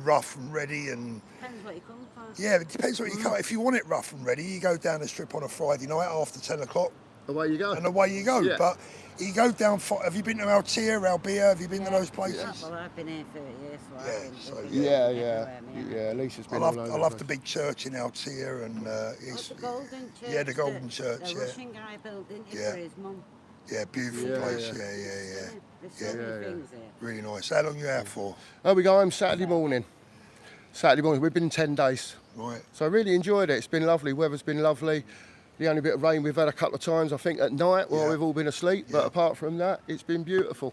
A: rough and ready and...
B: Depends what you come for.
A: Yeah, it depends what you come. If you want it rough and ready, you go down the strip on a Friday night after 10 o'clock
D: Away you go.
A: and away you go.
D: Yeah.
A: But you go down, have you been to Altea, Albia, have you been to those places?
B: Well, I've been here 30 years, so
A: Yeah,
B: I've been
A: so,
B: visiting
D: Yeah.
B: everywhere,
D: Yeah, Lisa's
A: I
D: been
A: love,
D: all over.
A: I love
D: the
A: the
D: place.
A: big church in Altea and it's...
B: The Golden Church.
A: Yeah, the Golden Church,
B: The
A: yeah.
B: Russian guy built, didn't he,
A: Yeah.
B: for his mum?
A: Yeah, beautiful
D: Yeah,
A: place,
D: yeah.
A: yeah.
B: There's so
A: Yeah.
B: many things here.
A: Really nice. How long you out for?
D: Oh, we go home Saturday morning. Saturday morning. We've been 10 days.
A: Right.
D: So I really enjoyed it. It's been lovely. Weather's been lovely. The only bit of rain we've had a couple of times, I think, at night while
A: Yeah.
D: we've all been asleep. But
A: Yeah.
D: apart from that, it's been beautiful.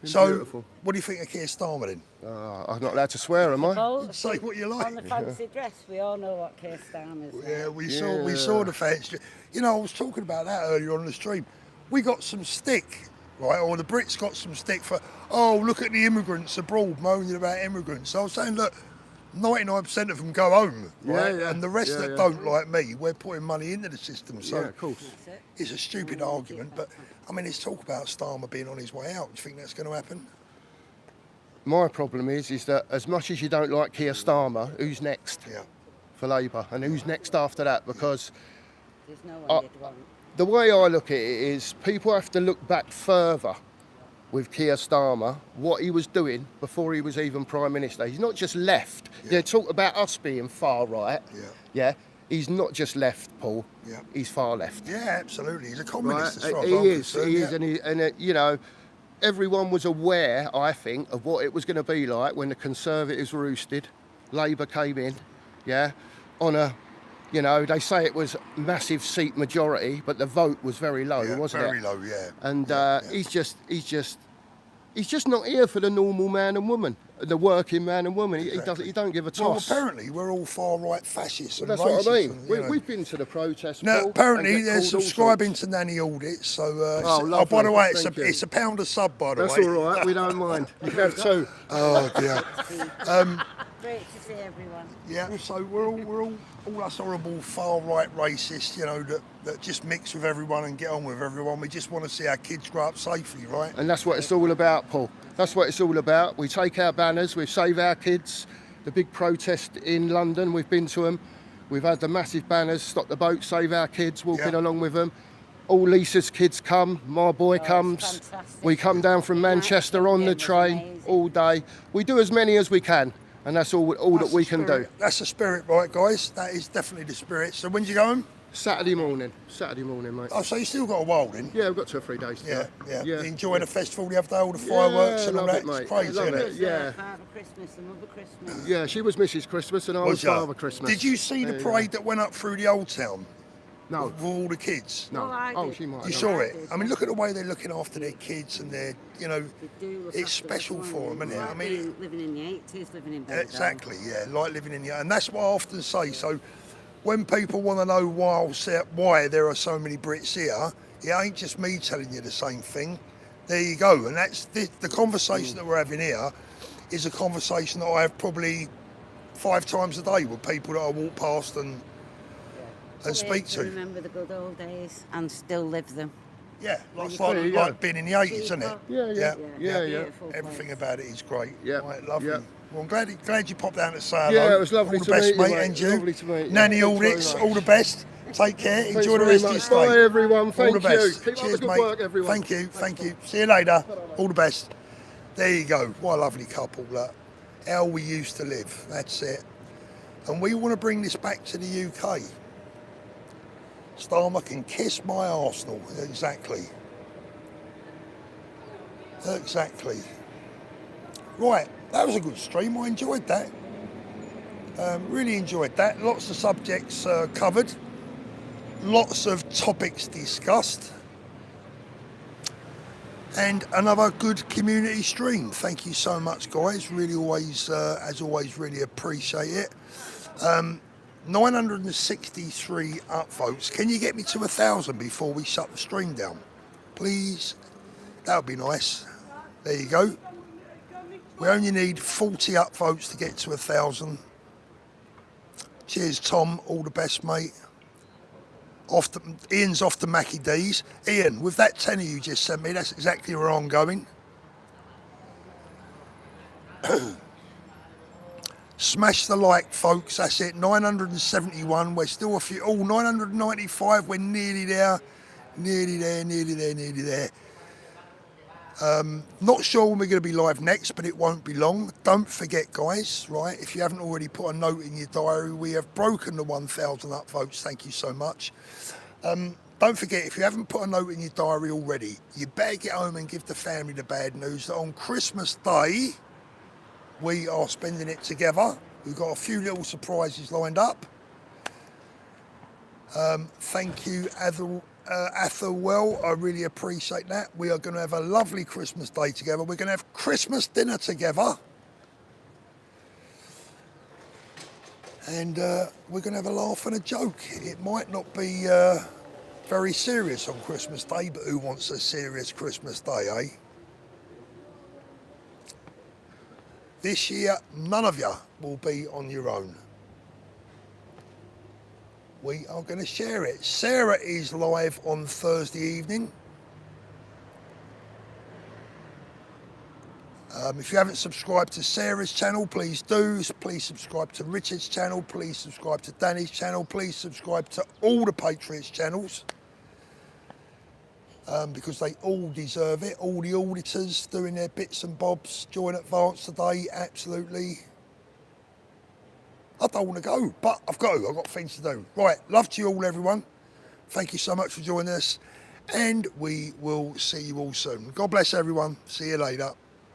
A: So,
D: beautiful.
A: what do you think of Keir Starmer then?
D: I'm not allowed to swear, am I?
E: Oh,
A: Say what you like.
E: on the fancy dress, we all know what Keir Starmer's like.
A: Yeah, we saw the fancy. You know, I was talking about that earlier on the stream. We got some stick, right? Or the Brits got some stick for, oh, look at the immigrants abroad moaning about immigrants. So I was saying, look, 99% of them go home, right?
D: Yeah.
A: And the rest that don't, like me, we're putting money into the system. So
D: Yeah, of course.
A: it's a stupid argument, but I mean, it's talk about Starmer being on his way out. Do you think that's going to happen?
D: My problem is that as much as you don't like Keir Starmer, who's next
A: Yeah.
D: for Labour, and who's next after that? Because
E: There's no one you'd want.
D: the way I look at it is people have to look back further with Keir Starmer, what he was doing before he was even Prime Minister. He's not just left. They talk about us being far right. Yeah. He's not just left, Paul.
A: Yeah.
D: He's far left.
A: Yeah, absolutely. He's a communist as far as
D: He
A: I'm
D: is.
A: concerned,
D: He
A: yeah.
D: is, and you know, everyone was aware, I think, of what it was going to be like when the Conservatives roosted, Labour came in, yeah, on a, you know, they say it was massive seat majority, but the vote was very low,
A: Yeah,
D: wasn't
A: very
D: it?
A: low, yeah.
D: And he's just not here for the normal man and woman, the working man and woman. He don't give a
A: Well,
D: toss.
A: apparently we're all far-right fascists and
D: That's
A: racists.
D: what I mean.
A: And, you know.
D: We've been to the protests.
A: Now,
D: Paul,
A: apparently
D: and get
A: they're
D: called all
A: subscribing
D: sorts.
A: to Nanny Audit, so...
D: Oh,
A: oh, by the
D: lovely.
A: way,
D: Thank you.
A: it's a pound a sub, by the
D: That's
A: way.
D: all right. We don't mind. You can have two.
A: Oh, dear.
E: Great to see everyone.
A: Yeah, so we're all us horrible far-right racists, you know, that just mix with everyone and get on with everyone. We just want to see our kids grow up safely, right?
D: And that's what it's all about, Paul. That's what it's all about. We take our banners, we save our kids. The big protest in London, we've been to them. We've had the massive banners, stop the boat, save our kids, walking
A: Yeah.
D: along with them. All Lisa's kids come, my boy
E: it's
D: comes.
E: fantastic.
D: We come down from Manchester on the
E: It was
D: train
E: amazing.
D: all day. We do as many as we can, and that's all that
A: That's
D: we
A: the
D: can do.
A: spirit. That's the spirit, right, guys? That is definitely the spirit. So when do you go home?
D: Saturday morning, mate.
A: Oh, so you still got a while then?
D: Yeah, we've got 2 or 3 days to
A: Yeah,
D: go.
A: yeah. You enjoy the festival the other day, all the fireworks and all
D: love
A: that?
D: it, mate.
A: It's crazy,
D: Love
A: isn't
D: it.
A: it?
D: Yeah.
E: Father Christmas and Mother Christmas.
D: Yeah, she was Mrs. Christmas and I was
A: ya?
D: Father Christmas.
A: Did you see the
D: There you
A: parade that went up through the old town
D: go.
A: with all the kids?
D: No.
E: Oh, I
D: Oh,
E: did.
D: she might.
A: You
D: have
A: saw
D: done.
A: it? I mean, look at the way they're looking after their kids and their, you know,
E: They do look
A: it's
E: after
A: special
E: us,
A: for them,
E: don't
A: isn't it?
E: they?
A: I mean,
E: Like living in the 80s, living in Benidorm.
A: exactly, yeah, like living in the, and that's what I often say. So when people want to know why there are so many Brits here, it ain't just me telling you the same thing. There you go, and that's the conversation that we're having here is a conversation that I have probably 5 times a day with people that I walk past and speak to.
E: Remember the good old days and still live them.
A: Yeah,
E: When you
A: like,
E: come
A: like being in the 80s, isn't it?
D: Yeah.
E: Beautiful
A: Everything
E: place.
A: about it is great.
D: Yeah,
A: Right, lovely.
D: yeah.
A: Well, I'm glad you popped down to say hello.
D: Yeah, it was lovely
A: All the
D: to
A: best,
D: meet you,
A: mate,
D: mate.
A: and you.
D: Lovely to meet you.
A: Nanny
D: Thanks very
A: Audits,
D: much.
A: all the best. Take care.
D: Thanks
A: Enjoy the
D: very
A: rest of your
D: much.
A: stay.
D: Bye, everyone.
A: All
D: Thank
A: the best.
D: you. Keep up
A: Cheers,
D: the good
A: mate.
D: work, everyone.
A: Thank you. See you later. All the best. There you go. What a lovely couple. Look, how we used to live. That's it. And we want to bring this back to the UK. Starmer can kiss my Arsenal. Exactly. Right, that was a good stream. I enjoyed that. Really enjoyed that. Lots of subjects covered. Lots of topics discussed. And another good community stream. Thank you so much, guys. Really always, as always, really appreciate it. 963 upvotes. Can you get me to 1,000 before we shut the stream down? Please? That would be nice. There you go. We only need 40 upvotes to get to 1,000. Cheers, Tom. All the best, mate. Ian's off to Mackie D's. Ian, with that tenner you just sent me, that's exactly where I'm going. Smash the like, folks. That's it. 971. We're still a few. Oh, 995. We're nearly there. Nearly there. Not sure when we're going to be live next, but it won't be long. Don't forget, guys, right, if you haven't already put a note in your diary, we have broken the 1,000 upvotes. Thank you so much. Don't forget, if you haven't put a note in your diary already, you better get home and give the family the bad news that on Christmas Day, we are spending it together. We've got a few little surprises lined up. Thank you, Athel well. I really appreciate that. We are going to have a lovely Christmas day together. We're going to have Christmas dinner together. And we're going to have a laugh and a joke. It might not be very serious on Christmas Day, but who wants a serious Christmas Day, eh? This year, none of you will be on your own. We are going to share it. Sarah is live on Thursday evening. If you haven't subscribed to Sarah's channel, please do. Please subscribe to Richard's channel. Please subscribe to Danny's channel. Please subscribe to all the Patriots channels. Because they all deserve it. All the auditors doing their bits and bobs. Join Advance today, absolutely. I don't want to go, but I've got to. I've got things to do. Right, love to you all, everyone. Thank you so much for joining us. And we will see you all soon. God bless everyone. See you later.